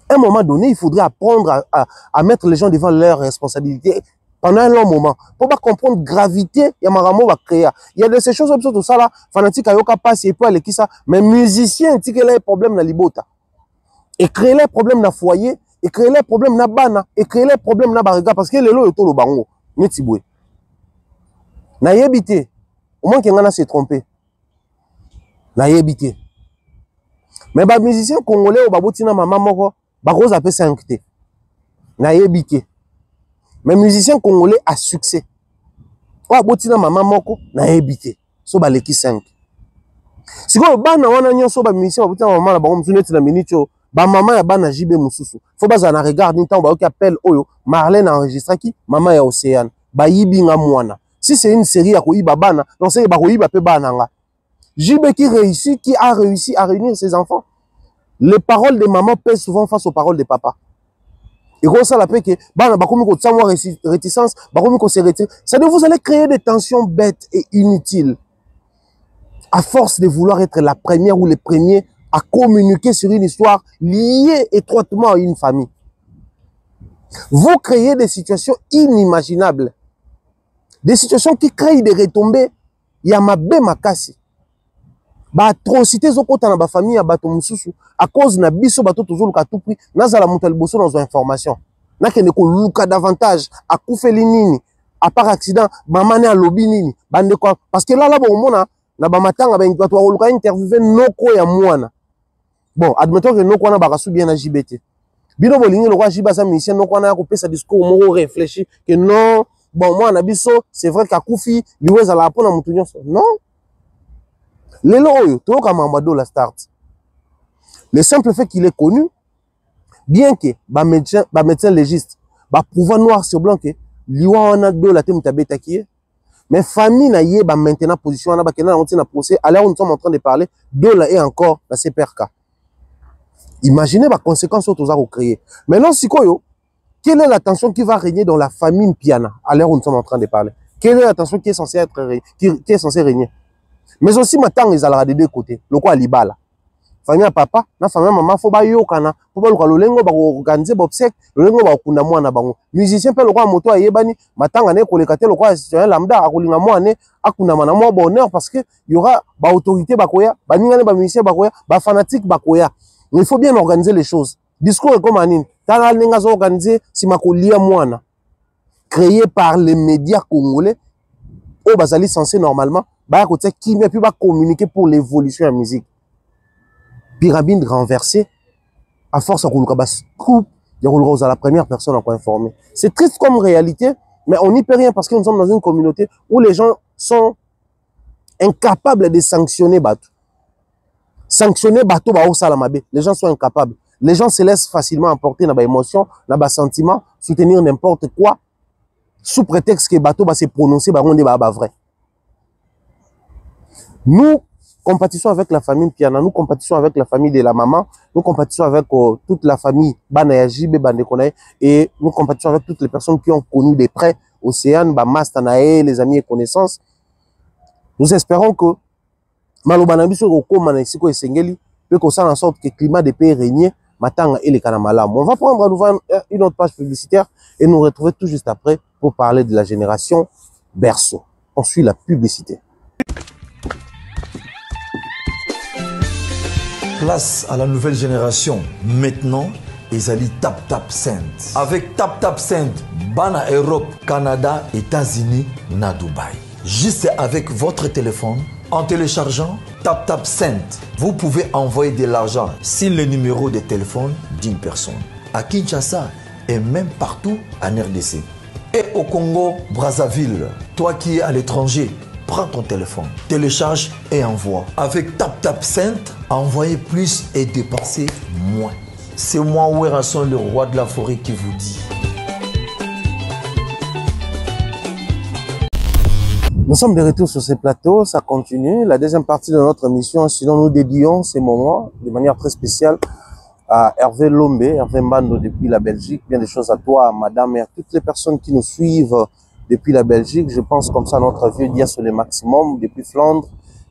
À un moment donné, il faudrait apprendre à mettre les gens devant leurs responsabilités pendant un long moment. Pour pas comprendre la gravité, il y a maramo va créer. Il y a de ces choses comme ça, tout ça là, fanatique à yoka passe et puis aller qui ça. Mais musicien, il y a des problèmes dans l'ibota. Et créer les problèmes dans le foyer, et créer les problèmes dans bana, et créer les problèmes dans bariga parce que les lots est tout le bango. Netiboué. Na yébité. Au moins qu'il y en a s'est trompé. Na yébité. Mais les musiciens congolais au babotina maman moko. Barose a fait 5T. Na yébité. Mais musicien congolais a succès. Ou abotina maman moko na yébité. So ba leki 5. Si ko bana wana nyonso ba musicien abotina maman la bango mtuneti na minito ba maman ya bana JB mususu. Faut baza na regarde ni temps ba ki appelle oyo Marlène enregistra qui maman ya Océane. Ba yibinga mwana. Si c'est une série ya ko yiba bana, non c'est ba ko yiba pe bana nga. JB qui a réussi à réunir ses enfants. Les paroles de maman pèsent souvent face aux paroles de papa. Et comme ça, la paix que, réticence, c'est-à-dire vous allez créer des tensions bêtes et inutiles. À force de vouloir être la première ou les premiers à communiquer sur une histoire liée étroitement à une famille. Vous créez des situations inimaginables. Des situations qui créent des retombées. Yamabe makasi. Ba atrocité zokota na ba famille ya bato mususu à cause na biso bato toujours ka tout prix nazala mutal bosso dans information na kene ko luka davantage a kufeli nini à part accident maman ne a lobby nini bande quoi parce que là bon mona na ba matanga ba bato ko luka interviewer noko ya mwana bon admettons que noko na ba kasu bien na JBT bino bolingi lokwa jiba sa musicien noko na ko pesa discours moko réfléchi que non bon moi na biso c'est vrai ka kufi liweza la pona mutu nyonso non. Le simple fait qu'il est connu, bien que médecin légiste, prouver noir sur blanc que liwa on a deux la tête mutabeta qui est, Mais famille na yé ba maintenant position na ba kena na procès. Alors nous sommes en train de parler de là et encore la CPRK. Imaginez les conséquences que nous avons créées. Maintenant, Sikoyo, quelle est la tension qui va régner dans la famille Mpiana à l'heure où nous sommes en train de parler? Quelle est la tension qui est censée régner? Mais aussi, maintenant, ils allaient de deux côtés. Le quoi, Libala. Famille à papa, na famille à maman, faut pas yokana. Faut pas le lengo ba organiser bobsek, le lengo ba kunda mwana bango. Musicien pe le quoi moto ayebani, matanga ne ko le kate le quoi citoyen lambda akolinga mwana akunda mana mo bonheur parce que il y aura ba autorité bakoya, ba ningane ba musicien bakoya, ba fanatique bakoya. Il faut bien organiser les choses. Discours comme Anine, t'as l'ingazo organisé si ma colia moana, créé par les médias congolais, au basali censé normalement, bah côté qui ne peut pas communiquer pour l'évolution de la musique. Pyramide renversée, à force à coupe, il y a la première personne à quoi informer. C'est triste comme réalité, mais on n'y peut rien parce que nous sommes dans une communauté où les gens sont incapables de sanctionner Batou. Sanctionner Bateau Bao Salamabe, les gens sont incapables. Les gens se laissent facilement emporter dans les émotions, dans les sentiments, soutenir n'importe quoi, sous prétexte que Bateau va se prononcer, on est vrai. Nous compétissons avec la famille Piana, nous compétissons avec la famille de la maman, nous compétissons avec toute la famille Banayajib, Bandekonae, et nous compétissons avec toutes les personnes qui ont connu de près Océane, Mastanae, les amis et connaissances. Nous espérons que Malobanabiso Roko Siko et Sengeli peut qu'on en sorte que le climat des pays régné, Matanga et les Kanamalam. On va prendre à nouveau une autre page publicitaire et nous retrouver tout juste après pour parler de la génération Berceau. On suit la publicité. Place à la nouvelle génération. Maintenant, ils allaient Tap Cent. Avec Tap Cent, Bana Europe, Canada, États-Unis, na Dubaï. Juste avec votre téléphone, en téléchargeant Tap Cent, vous pouvez envoyer de l'argent sur le numéro de téléphone d'une personne. À Kinshasa et même partout en RDC. Et au Congo, Brazzaville, toi qui es à l'étranger, prends ton téléphone, télécharge et envoie. Avec Tap Cent, envoyez plus et dépensez moins. C'est moi, Werasson, le roi de la forêt, qui vous dit. Nous sommes de retour sur ce plateau, ça continue. La deuxième partie de notre émission, sinon nous dédions ces moments de manière très spéciale à Hervé Lombe, Hervé Mbando depuis la Belgique. Bien des choses à toi, madame, et à toutes les personnes qui nous suivent depuis la Belgique. Je pense comme ça notre vieux dia sur le maximum, depuis Flandre.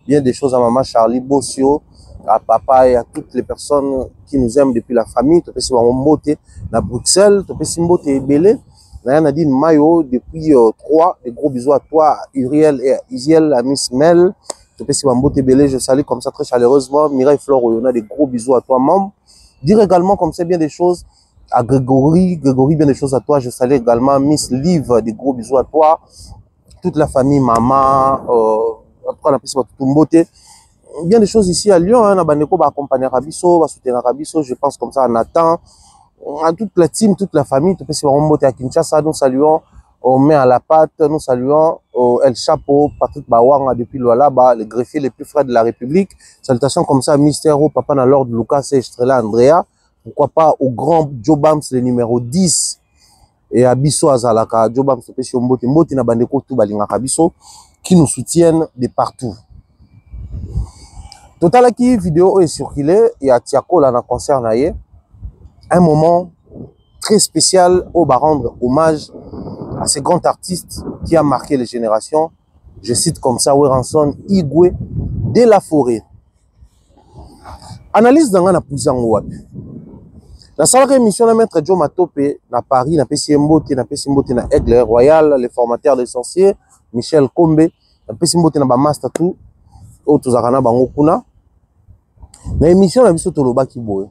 Bien des choses à maman Charlie Bossio, à papa et à toutes les personnes qui nous aiment depuis la famille. Tu peux si Mbote à Bruxelles, tu peux si Mbote et Belé. Nadine Mayo, depuis 3, des gros bisous à toi, Uriel et Isiel, à Miss Mel. Tu peux si Mbote Belé, je salue comme ça très chaleureusement. Mireille Flore, on a des gros bisous à toi, maman. Dire également comme c'est bien des choses à Grégory, bien des choses à toi. Je salue également Miss Liv, des gros bisous à toi. Toute la famille, maman, après on a pris tout Mbote. Bien des choses ici à Lyon, hein, Nabaneko va accompagner Rabiso, va soutenir Rabiso, je pense comme ça à Nathan. À toute la team, toute la famille, tout si on monte à Kinshasa, nous saluons on met à la pâte, nous saluons El Chapeau, Patrick Bawanga depuis Lualaba, les greffiers les plus frais de la République. Salutations comme ça à Mister O, Papa Nalord, Lucas et Estrella Andrea. Pourquoi pas au grand Joe Bams, le numéro 10, et à Bisso Azalaka, Joe Bams, Mbote na Bandeko, tout Balingaka Bisso, qui nous soutiennent de partout. Total qui vidéo est circulée, et à Tiako, là, dans concert, un moment très spécial où on va rendre hommage à ce grand artiste qui a marqué les générations. Je cite comme ça Werasson Igwe de la Forêt. Analyse dans la poussière wapi. La salle émission de Maître Joe Matope na Paris, na Pessimbote, na Aigle Royal, les formateurs des sorciers, Michel Kombe, na Pessimbote na Bamasta tout, autres arana bangokuna. Na émission na biso toloba kiboye.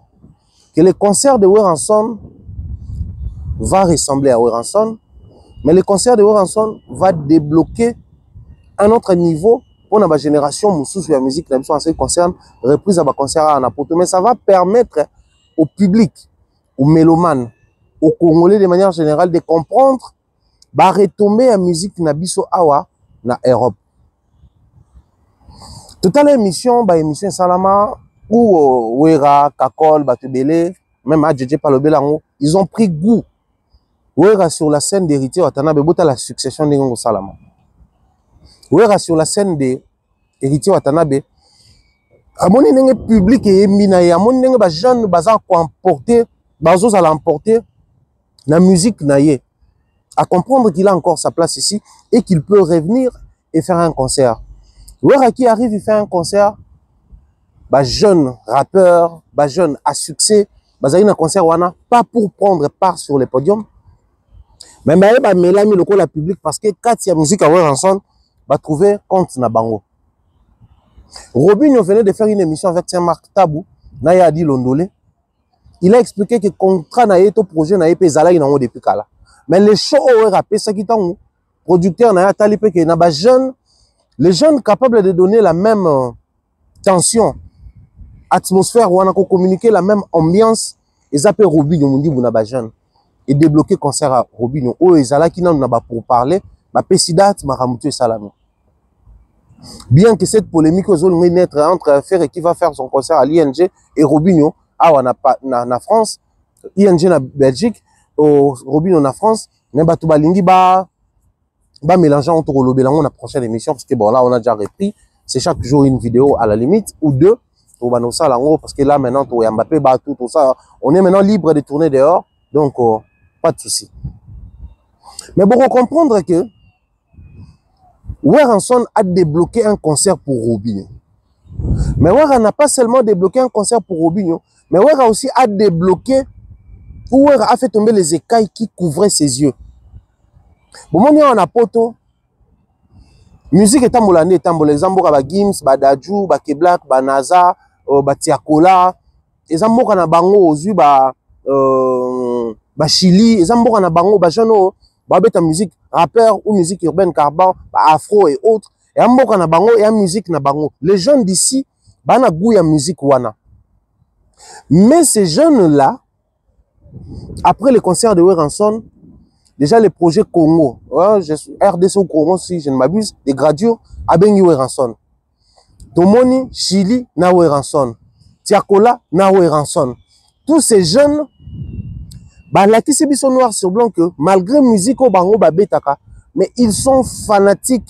Que le concert de Werasson va ressembler à Werasson, mais le concert de Werasson va débloquer un autre niveau pour la génération moussous sur la musique, en ce qui concerne reprise à concert à Anapoto. Mais ça va permettre au public, aux mélomanes, aux Congolais de manière générale de comprendre, de retomber la musique Nabiso Awa na Europe. Toute l'émission, émission Salama, ou Wera, Kakol, Batubele, même Adjedje Palobelango, ils ont pris goût. Wera sur la scène d'héritier, Watana Bebota la succession de Ngongo Salama. Wera sur la scène de Héritier Watanabe. Amoni nenge public et mina ye amoni nenge ba jeune baza ko emporter bazo à l'emporter la musique na ye à comprendre qu'il a encore sa place ici et qu'il peut revenir et faire un concert. Wera qui arrive il fait un concert ba jeune rappeur ba jeune à succès bazali na concert wana pas pour prendre part sur le podium mais ba melami loko la public parce que quand il y a musique à Wera ensemble va trouver compte na bango. Robinho venait de faire une émission avec Saint-Marc Tabou, Naya Di Londolé. Il a expliqué que le contrat n'a été projet n'a été zala inango depuis kala. Mais les shows ont rappelé ça qui t'ont producteur n'a pas talipé que n'a jeune, les jeunes capables de donner la même tension, atmosphère ou on a communiqué la même ambiance. Ils appellent Robinho mundi buna ba jeune et débloquer concert à Robinho. Oh ezala qui n'a pas pour parler, ma pesidat ma ramutu salami. Bien que cette polémique aux zones naître entre Ferre qui va faire son concert à l'ING et Robinho, na France, ING na Belgique, Robinho na France, mais ba tubalingi ba mélangeant entre Lobélango na prochaine émission parce que bon là on a déjà repris, c'est chaque jour une vidéo à la limite ou deux pour banosa lango parce que là maintenant to Mbappé ba tout ça, on est maintenant libre de tourner dehors donc pas de souci. Mais bon, comprendre que Wera a débloqué un concert pour Robinho. Mais Wera n'a pas seulement débloqué un concert pour Robinho, mais Wera aussi a débloqué ou Wera a fait tomber les écailles qui couvraient ses yeux. Bon, on a poto. Musique est ambolane, est ambolane. Zamboka ba Gims, ba Dadju, ba Keblak, ba Naza, ba Tiakola. Et Zamboka na bango aux yeux ba Chili. Et Zamboka na bango ba Jano. Babeta musique rappeur ou musique urbaine carban, afro et autres. Et amboka na bango et musique na bango. Les jeunes d'ici, bana goût ya musique wana. Mais ces jeunes-là, après le concert de Wera, déjà les projets Congo, RDC au Congo si je ne m'abuse, des gradures, abengi Wera. Tomoni, Chili, na Wera. Tiakola, na Wera. Tous ces jeunes, bah, la TCB noir sur blanc que malgré musique au bango babetaka, mais ils sont fanatiques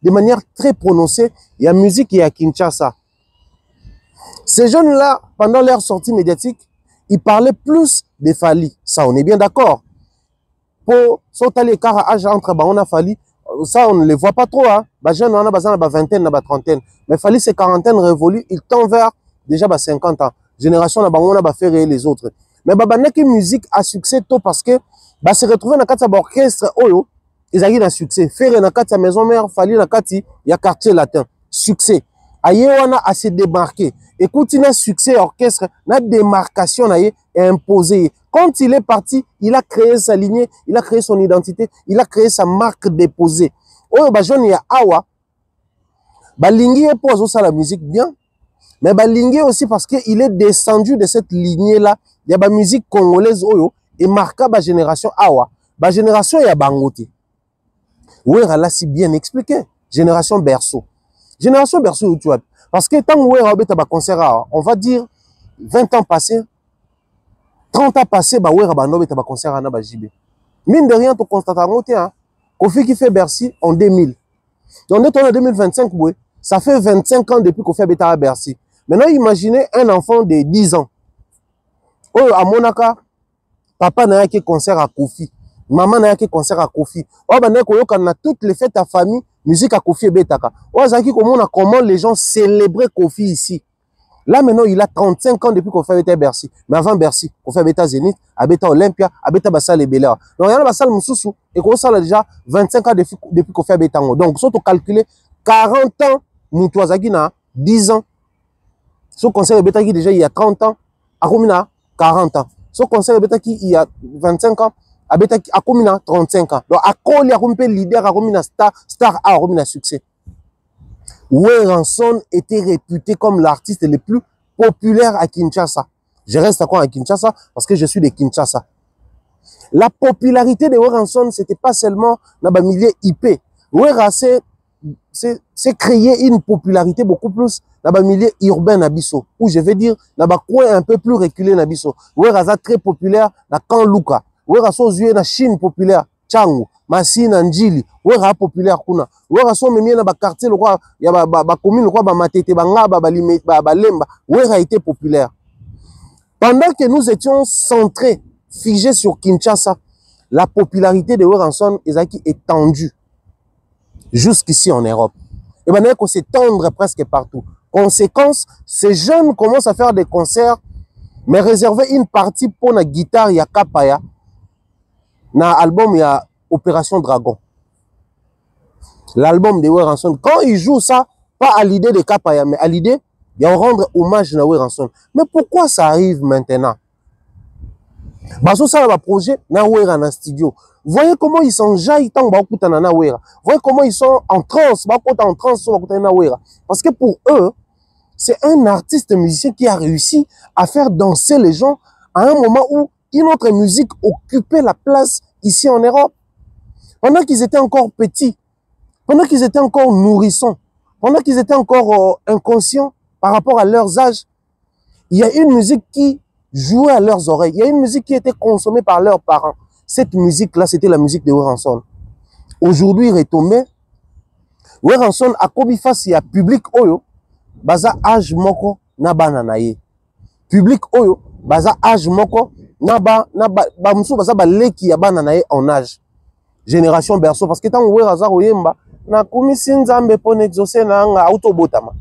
de manière très prononcée. Il y a musique et il y a Kinshasa. Ces jeunes-là, pendant leur sortie médiatique, ils parlaient plus de Fali. Ça, on est bien d'accord. Pour sauter les car à âge entre Baona Fali, ça, on ne les voit pas trop. Hein. Bah, jeunes, on a besoin de vingtaine, de trentaine. Mais Fali, c'est quarantaine révolue, il tend vers déjà 50 ans. Génération, on a faire les autres. Mais babanaki musique a succès tôt parce que bah se retrouver dans quatre orchestre oyo ils ont un succès faire dans quatre maison mère Fali dans quatre il y a quartier latin succès aye wana a se démarquer écoute il a succès orchestre na démarcation na est imposé quand il est parti il a créé sa lignée il a créé son identité il a créé sa marque déposée oyo ba jeune ya awa ba lingi pose ça la musique bien mais balingué aussi parce qu'il est descendu de cette lignée-là. Il y a la musique congolaise oyo et marqué la génération awa. La génération ya bangote. Wera là si bien expliqué. Génération berceau. Génération berceau tu vois. Parce que tant que Wera obeta ba concert on va dire 20 ans passés, 30 ans passés ba Wera ba obeta ba concert na ba JB. Mine de rien tu constates hein. Kofi qui fait Bercy en 2000. Donc on est en 2025 ouais. Ça fait 25 ans depuis qu'on fait Beta à Bercy. Maintenant, imaginez un enfant de 10 ans. Oh, à Monaka, papa n'a pas concert à Kofi. Maman n'a pas concert à Kofi. Oh, ben, on a toutes les fêtes à famille, musique à Kofi et Betaka. Oh, comment les gens célébraient Kofi ici. Là, maintenant, il a 35 ans depuis qu'on fait Beta Bercy. Mais avant Bercy, on fait Beta Zénith, à Beta Olympia, à Beta Bassal et Belair. Donc, il y a Bassal Moussoussou, et qu'on a déjà 25 ans depuis qu'on fait Beta. Donc, si on calcule 40 ans, Moutouazagi na 10 ans. Ce conseil de Betaki déjà il y a 30 ans, à Komina 40 ans. Ce conseil de Betaki il y a 25 ans, à Betaki à Komina 35 ans. Donc à Koli à Komina leader à Komina star à Komina succès. Wera était réputé comme l'artiste le plus populaire à Kinshasa. Je reste encore à Kinshasa parce que je suis de Kinshasa. La popularité de Wera c'était pas seulement dans le milieu IP. Wera c'est créer une popularité beaucoup plus dans le milieu urbain Nabiso, où je vais dire dans le coin un peu plus reculé Nabiso. Wera très populaire dans Kanluka. Wera so yeux na Chine populaire Changu. Masina Njili, wera populaire kuna. Wera so memie na ba quartier le roi, ya ba commune le roi ba matete ba ngaba ba lemba, wera été populaire. Pendant que nous étions centrés, figés sur Kinshasa, la popularité de Weranson est étendue jusqu'ici en Europe. Et maintenant qu'on s'étendre presque partout. Conséquence, ces jeunes commencent à faire des concerts, mais réserver une partie pour la guitare, il y a Kapaya, na album, il y a Opération Dragon. L'album de Weranson, quand ils jouent ça, pas à l'idée de Kapaya, mais à l'idée de rendre hommage à Weranson. Mais pourquoi ça arrive maintenant? Baso ça va projet na Wera na studio. Voyez comment ils s'enjaillent tant ba kutana na Wera. Voyez comment ils sont en transe, ba kota en transe ba kutana na Wera. Parce que pour eux, c'est un artiste musicien qui a réussi à faire danser les gens à un moment où une autre musique occupait la place ici en Europe. Pendant qu'ils étaient encore petits, pendant qu'ils étaient encore nourrissons, pendant qu'ils étaient encore inconscients par rapport à leurs âges, il y a une musique qui jouait à leurs oreilles. Il y a une musique qui était consommée par leurs parents. Cette musique-là, c'était la musique de Weranson. Aujourd'hui, retombé, Weranson a kobi face ya public oyo, baza âge moko na bananaye. Public oyo, baza âge moko na ba musu baza ba leki ya bananaye en âge. Génération berceau, parce que tant Weraza oyemba, na kumisi nzambe pone exaucer na nga autobotama.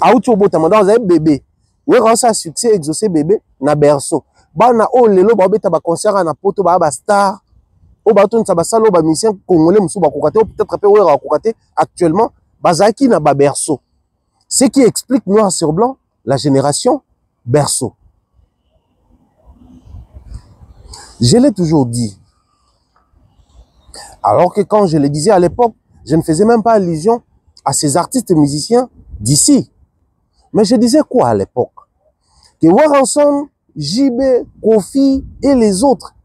Autobotama, dans un bébé. Weranson a succès exaucé bébé na berceau. Bana o lelo ba beta ba concert na poto ba star. O ba ton sa ba salo ba musicien congolais musu ba kokate ou peut-être pe Wera kokate actuellement bazaki na ba berceau. Ce qui explique noir sur blanc la génération berceau. Je l'ai toujours dit. Alors que quand je le disais à l'époque, je ne faisais même pas allusion à ces artistes musiciens d'ici. Mais je disais quoi à l'époque? Que Weranson, JB, Kofi et les autres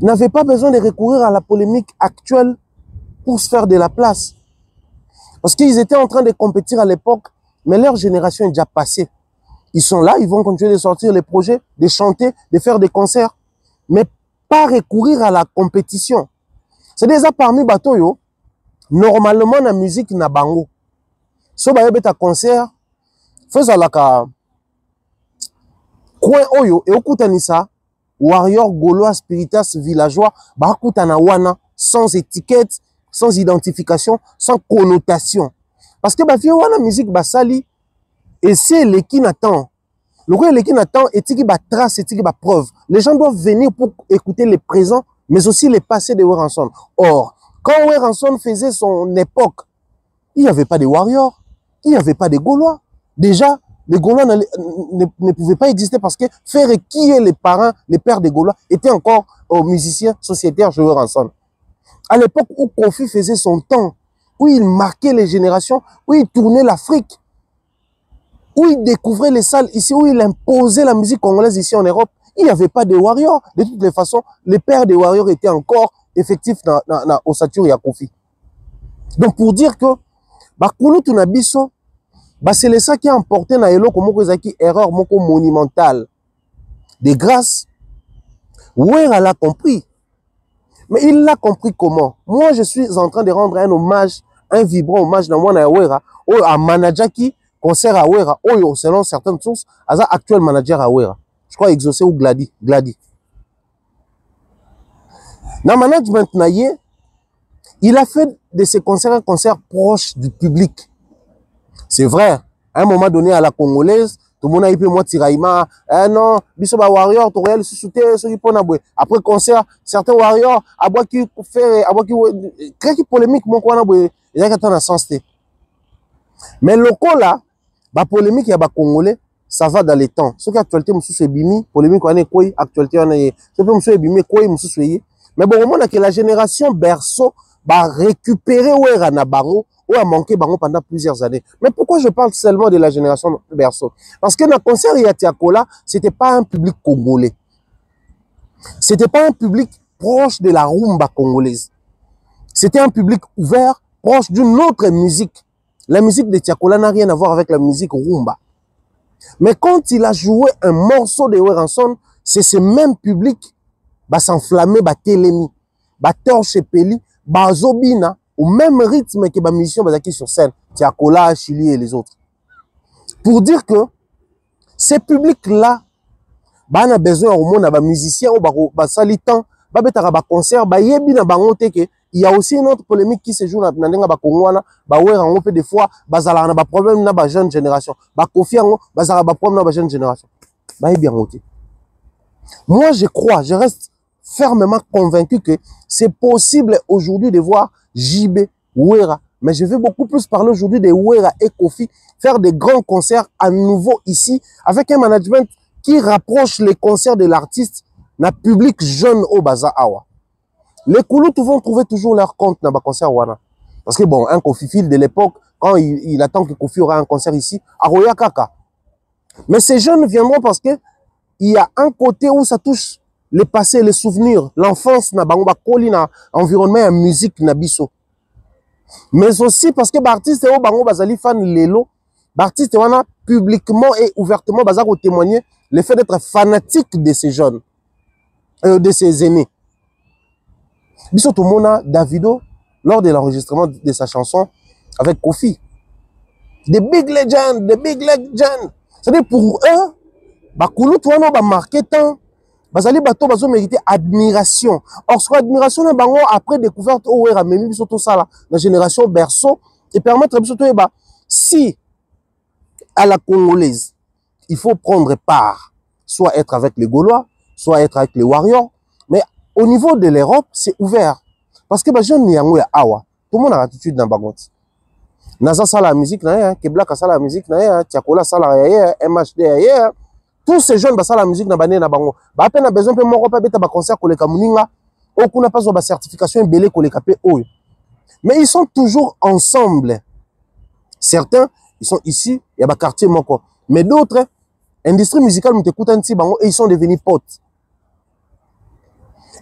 n'avaient pas besoin de recourir à la polémique actuelle pour se faire de la place. Parce qu'ils étaient en train de compétir à l'époque, mais leur génération est déjà passée. Ils sont là, ils vont continuer de sortir les projets, de chanter, de faire des concerts, mais pas recourir à la compétition. C'est déjà parmi Batoyo, normalement la musique na bango. So ba yebeta concert, faisons la ka coin oyo et okutanisa warrior gaulois spiritas villageois ba kutana wana sans étiquette, sans identification, sans connotation. Parce que ba vie wana musique basali et c'est les qui n'attend. Le roi les qui n'attend et qui ba trace et qui ba preuve. Les gens doivent venir pour écouter les présents mais aussi les passés de Weranson. Or, quand Weranson faisait son époque, il n'y avait pas de warriors, il n'y avait pas de Gaulois. Déjà, les Gaulois ne pouvaient pas exister parce que faire qui est les parents, les pères des Gaulois, étaient encore musiciens sociétaires chez Weranson. À l'époque où Kofi faisait son temps, où il marquait les générations, où il tournait l'Afrique, où il découvrait les salles ici, où il imposait la musique congolaise ici en Europe, il n'y avait pas de warriors. De toutes les façons, les pères des warriors étaient encore effectifs dans Ossature et Kofi. Donc pour dire que c'est ça qui a emporté na elo comme erreur monumentale. De grâce, Wera l'a compris. Mais il l'a compris comment? Moi, je suis en train de rendre un hommage, un vibrant hommage dans moi à Wera, à manager qui concert à Wera, selon certaines sources, à actuel manager à Wera. Je crois exaucé ou Glady. Dans le management, il a fait de ces concerts un concert proche du public. C'est vrai, à un moment donné à la Congolaise, tout le monde a eu moi tiraillement. Non, Bissoba Warrior, tu réel sous-souté, ceux qui ponnent à boire. Après concert, certains Warriors, à boire qui fait, à boire qui polémique, mon quoi, il y a un sens. Mais le coup là, la polémique, il y a Congolais. Ça va dans les temps. Ce qui est actualité, c'est bimi, polémique, on est quoi, actualité, on est, ce qui est bimi, quoi, mais bon, au moment que la génération berceau va récupérer Wera na bango, ou a manqué bango pendant plusieurs années. Mais pourquoi je parle seulement de la génération berceau? Parce que dans le concert Yatiakola, c'était pas un public congolais. C'était pas un public proche de la rumba congolaise. C'était un public ouvert, proche d'une autre musique. La musique de Tiakola n'a rien à voir avec la musique rumba. Mais quand il a joué un morceau de Weranson, c'est ce même public s'enflammer, telemi, torche peli, zobina, au même rythme que la musicien qui sur scène, Tiakola, Chili et les autres. Pour dire que ces publics-là, on a besoin au monde de musiciens, ou sali temps, ba concert, il y a aussi une autre polémique qui se joue dans le Congouana, des fois, ba problème dans la jeune génération, Kofi Ango, problème dans la jeune génération. Moi, je crois, je reste fermement convaincu que c'est possible aujourd'hui de voir JB, Wera, mais je vais beaucoup plus parler aujourd'hui de Wera et Kofi, faire des grands concerts à nouveau ici, avec un management qui rapproche les concerts de l'artiste na public jeune au Baza Awa. Les Koulouts vont trouver toujours leur compte dans le concert Wana. Parce que bon, un Kofi Phil de l'époque, quand il attend que Kofi aura un concert ici, à Roya Kaka. Mais ces jeunes viendront parce que il y a un côté où ça touche le passé, les souvenirs, l'enfance, na bango bakoli na environnement, la musique, na biso. Mais aussi parce que l'artiste est au bango bazali fan lelo, l'artiste wana publiquement et ouvertement bazako témoigner le fait d'être fanatique de ces jeunes, de ces aînés. Biso tout mona Davido lors de l'enregistrement de sa chanson avec Kofi. Des big legends, des big legends. C'est-à-dire pour eux, Bakoulout wana ba marqué tant, bazali bato bazo mériter admiration. Or ce admiration na bango après découverte au wera memi biso tout ça là, la génération berceau et permettre biso to eba si à la congolaise, il faut prendre part, soit être avec les Gaulois, soit être avec les Warriors, mais au niveau de l'Europe, c'est ouvert. Parce que les jeunes n'ont pas awa. Tout le monde a l'attitude dans le bagot. Naza sala la musique, Keblaka sala la musique, Tiakola sala la MHD, tous ces jeunes basala la musique na bané na bango. Ba peine a besoin de mon repas beta ba concert koleka muninga, aucun n'a pas de certification belé koleka pe oyo. Mais ils sont toujours ensemble. Certains, ils sont ici, il y a ba quartier moko. Mais d'autres, industrie musicale m'écoute un petit bango et ils sont devenus potes.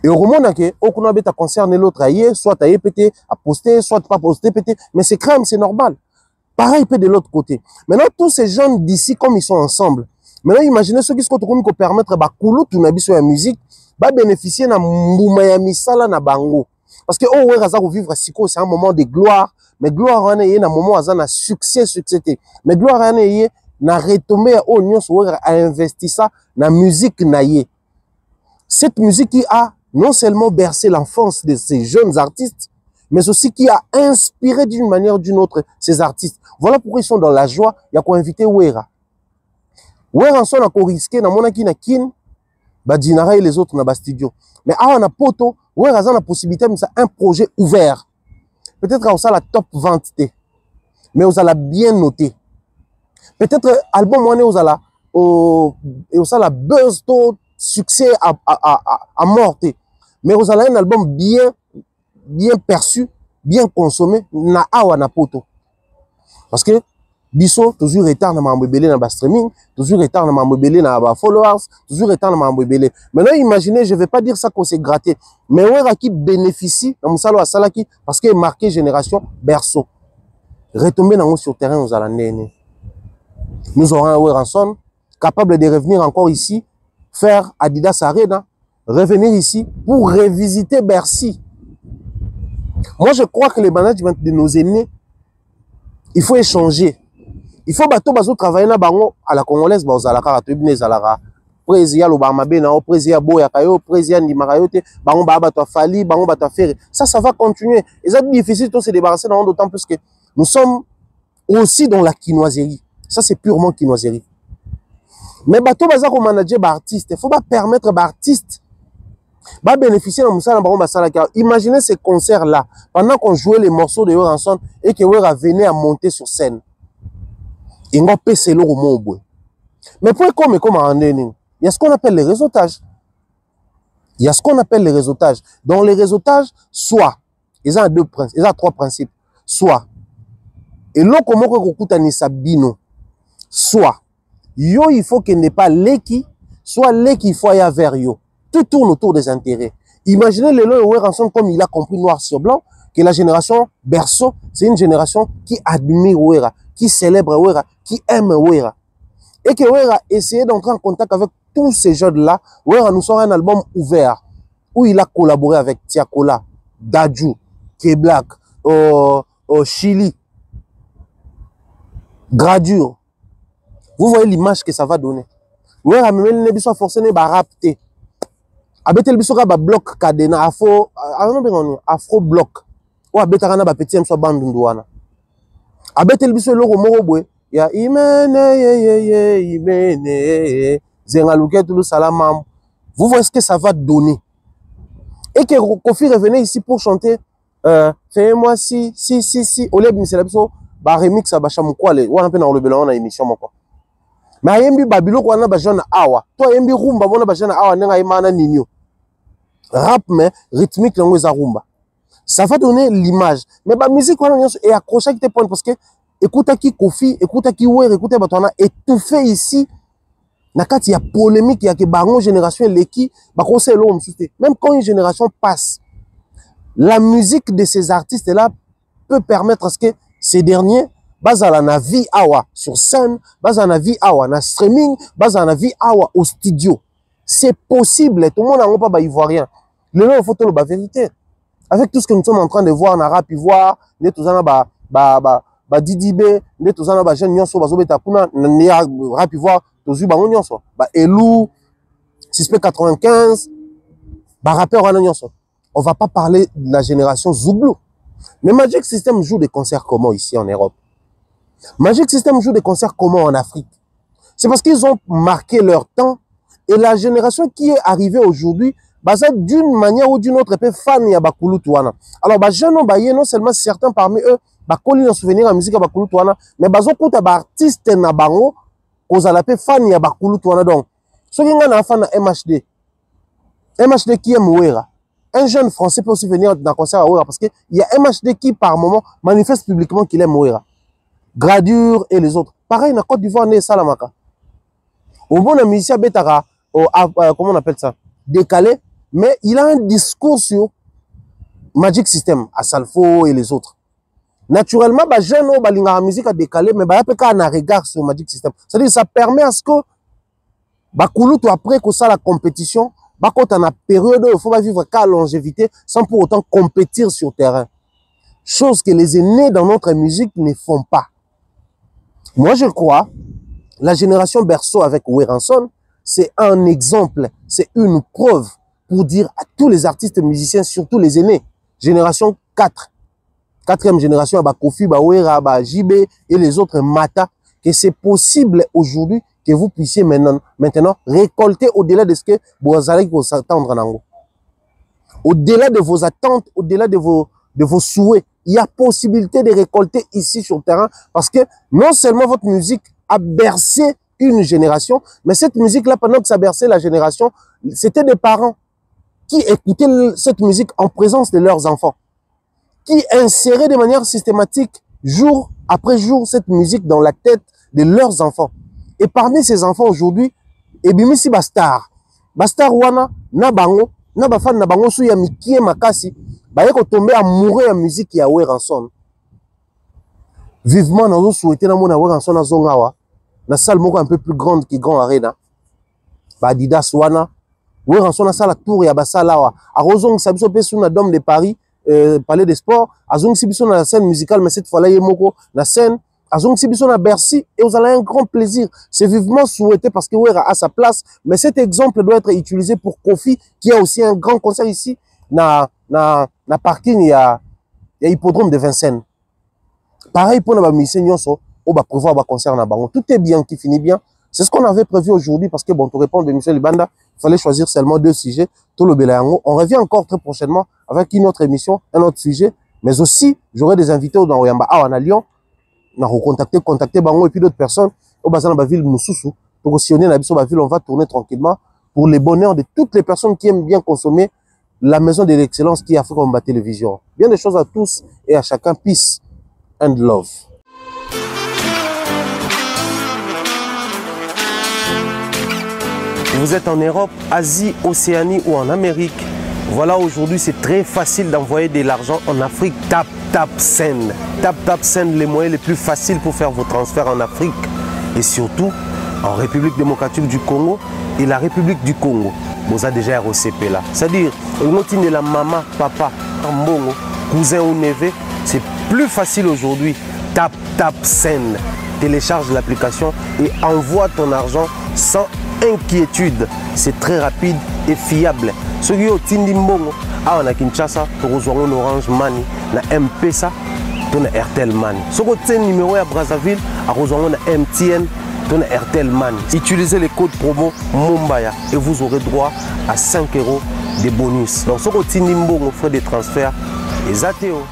Et au moment que aucun n'a pas concerné l'autre ailleurs, soit ailleurs pété à poster, soit pas poster pété, mais c'est crème, c'est normal. Pareil peut de l'autre côté. Maintenant tous ces jeunes d'ici comme ils sont ensemble. Maintenant imaginez ceux qui se retrouvent pour permettre ba koulou tout na biso ya musique ba bénéficier na mbuma ya misala na bango. Parce que oh ouais raza vivre siko c'est un moment de gloire, mais gloire on est un moment azana succès. Mais gloire on est na retomber au nyos à investir ça na musique na ye. Cette musique qui a non seulement bercé l'enfance de ces jeunes artistes, mais aussi qui a inspiré d'une manière ou d'une autre ces artistes. Voilà pourquoi ils sont dans la joie. Il y a quoi inviter Wera. Wera en son a risqué na mona ki na kin, ba dinara et les autres na ba studio. Mais on a poto, Wera a la possibilité de un projet ouvert. Peut-être qu'on a la top 20, mais on a la bien noté. Peut-être album on a la buzz tôt succès à mort. Mais on a un album bien perçu, bien consommé, na awa na poto. Parce que biso toujours retard na mambebele na streaming, toujours retard na mambebele na followers, toujours retard na mambebele. Maintenant imaginez, je vais pas dire ça qu'on s'est gratté, mais Wera qui bénéficie na musalo asalaki parce que marqué génération berceau. Retomber dans sur terrain aux alandene. Nous aurons un Weranson capable de revenir encore ici, faire Adidas Arena, revenir ici pour revisiter Bercy. Moi, je crois que le management de nos aînés, il faut échanger. Il faut travailler à la congolaise, ça va continuer. Et c'est difficile de se débarrasser, d'autant plus que nous sommes aussi dans la quinoiserie. Ça, c'est purement quinoiserie. Mais bato baza ko manager ba artiste, il faut pas permettre ba artiste ba bénéficier de musala ba basala. Imaginez ces concerts là pendant qu'on jouait les morceaux de Weranson et que Wera venait à monter sur scène. Il va passer le roman. Mais pour comme en il y a ce qu'on appelle les réseautages. Il y a ce qu'on appelle les réseautages. Dans les réseautages, soit ils ont trois principes. Soit et l'autre comment qu'on écoute ni sabino. Soit yo, il faut qu'il n'ait pas l'équi, soit l'équi, il faut aller vers yo. Tout tourne autour des intérêts. Imaginez le Weranson comme il a compris noir sur blanc, que la génération berceau, c'est une génération qui admire Wera, qui célèbre Wera, qui aime Wera. Et que Wera essaie d'entrer en contact avec tous ces jeunes-là. Wera nous sort un album ouvert. où il a collaboré avec Tiakola, Dadju, K-Black, Chili, Gradure. Vous voyez l'image que ça va donner. Vous voyez, il y a forcé de rapter. Abete le bisoka ba bloc cadena afro bloc ou abete kana ba petit mso bandundu wana abete le biso loko moko boy ya imene zengaluke tout salama. Vous voyez ce que ça va donner et que Kofi revenait ici pour chanter fais-moi si au lieu de c'est la biso ba remix ba chamukwale wana pe na le belon na émission moko mais yembi babilo wana ba jeune awa toi yembi rumba bona ba jeune awa nenga imana ninyo rap mais rythmique langue rumba. Ça va donner l'image. Mais la musique est accrochée qui te pointe parce que écoute qui Kofi, écoute qui Wer, écoute Batona étouffé ici. Nakati il y a polémique, il y a que baron génération l'équipe, bah conseil l'homme même quand une génération passe, la musique de ces artistes là peut permettre à ce que ces derniers basent la vie awa sur scène, basent la vie awa na streaming, basent la vie awa au studio. C'est possible, tout le monde n'a pas ivoirien. Le nom, il faut la vérité. Avec tout ce que nous sommes en train de voir dans rap ivoire, nous sommes en Didibé, nous sommes en jeune nyonso, rap ivoire, nous sommes en nyonso. Elou, Suspect 95, rappeur en nyonso. On va pas parler de la génération Zouglou. Mais Magic System joue des concerts comment ici en Europe? Magic System joue des concerts comment en Afrique? C'est parce qu'ils ont marqué leur temps. Et la génération qui est arrivée aujourd'hui, d'une manière ou d'une autre, peut fan ya Bakulu Touana. Alors, non seulement certains parmi eux, Bakoli n'a souvenir à la musique à Bakulu Touana, mais beaucoup d'artistes na bango, aux alapé fan ya Bakulu Touana. Donc, ceux qui ont un fan à MHD, MHD qui est Mouera. Un jeune français peut aussi venir dans un concert à Mouera parce qu'il y a MHD qui, par moment, manifeste publiquement qu'il aime Mouera. Gradure et les autres. Pareil, dans Côte d'Ivoire, né Salamaka. Au bon musicien Betara, comment on appelle ça? Décalé, mais il a un discours sur Magic System, à Salfo et les autres. Naturellement, les jeunes ont la musique à décaler, mais il y a un regard sur Magic System. C'est-à-dire que ça permet à ce que, après que ça, la compétition, quand on a période où il faut vivre qu'à longévité sans pour autant compétir sur terrain. Chose que les aînés dans notre musique ne font pas. Moi, je crois, la génération Berceau avec Weranson, c'est un exemple, c'est une preuve pour dire à tous les artistes musiciens, surtout les aînés, génération 4, quatrième génération, Kofi, Wera, JB et les autres Mata, que c'est possible aujourd'hui que vous puissiez maintenant récolter au-delà de ce que vous allez vous attendre. Au-delà de vos attentes, au-delà de vos souhaits, il y a possibilité de récolter ici sur le terrain parce que non seulement votre musique a bercé une génération, mais cette musique-là, pendant que ça berçait la génération, c'était des parents qui écoutaient cette musique en présence de leurs enfants, qui inséraient de manière systématique, jour après jour, cette musique dans la tête de leurs enfants. Et parmi ces enfants aujourd'hui, ebimisi bastar wana, na bango, na bafan na bango su ya mikie makasi, baye ko tomber amoureux ya musique ya Weranson. Vivement, nous souhaitons na mona Weranson na zongawa. Na salle moko un peu plus grande que Grand Arena. Adidas wana. Weranson na salle tour ya basala wa. Arozong sabiso pe sous na Dôme de Paris, Palais des Sports. Azong sibiso na scène musicale, mais cette fois-là yemoko na scène. Azong sibiso na Bercy et vous allez un grand plaisir. C'est vivement souhaité parce que Wera a sa place. Mais cet exemple doit être utilisé pour Kofi qui a aussi un grand concert ici na parking ya hippodrome de Vincennes. Pareil pour la musicien Nyonso. On va prévoir un concert na bango. Tout est bien, qui finit bien. C'est ce qu'on avait prévu aujourd'hui parce que bon, pour répondre de Michel Libanda, il fallait choisir seulement 2 sujets. Tout le Bélango. On revient encore très prochainement avec une autre émission, un autre sujet. Mais aussi, j'aurai des invités dans Oyamba à Lyon. On a contacté Bango et puis d'autres personnes. Au bassin de la ville Moussoussou. Pour sillonner la ville, on va tourner tranquillement pour le bonheur de toutes les personnes qui aiment bien consommer la maison de l'excellence qui est Africa Bomba Télévision. Bien des choses à tous et à chacun. Peace and love. Vous êtes en Europe, Asie, Océanie ou en Amérique. Voilà, aujourd'hui, c'est très facile d'envoyer de l'argent en Afrique. Tap Send. Tap Send, les moyens les plus faciles pour faire vos transferts en Afrique. Et surtout, en République démocratique du Congo et la République du Congo. vous avez déjà ROCP là. C'est-à-dire, de la maman, papa, mbongo, cousin ou neveu, c'est plus facile aujourd'hui. Tap Send. Télécharge l'application et envoie ton argent sans inquiétude. C'est très rapide et fiable. Ceux qui ont Tindi Mbongo, on a Kinshasa, on a Orange Money, on a M-Pesa, on a Airtel Money. Ceux qui ont numéro à Brazzaville, on a MTN, on a Airtel Money. Utilisez les codes promo Mumbaya et vous aurez droit à 5 € de bonus. Donc, ceux qui ont Tindi Mbongo, frais de transfert, les ATO.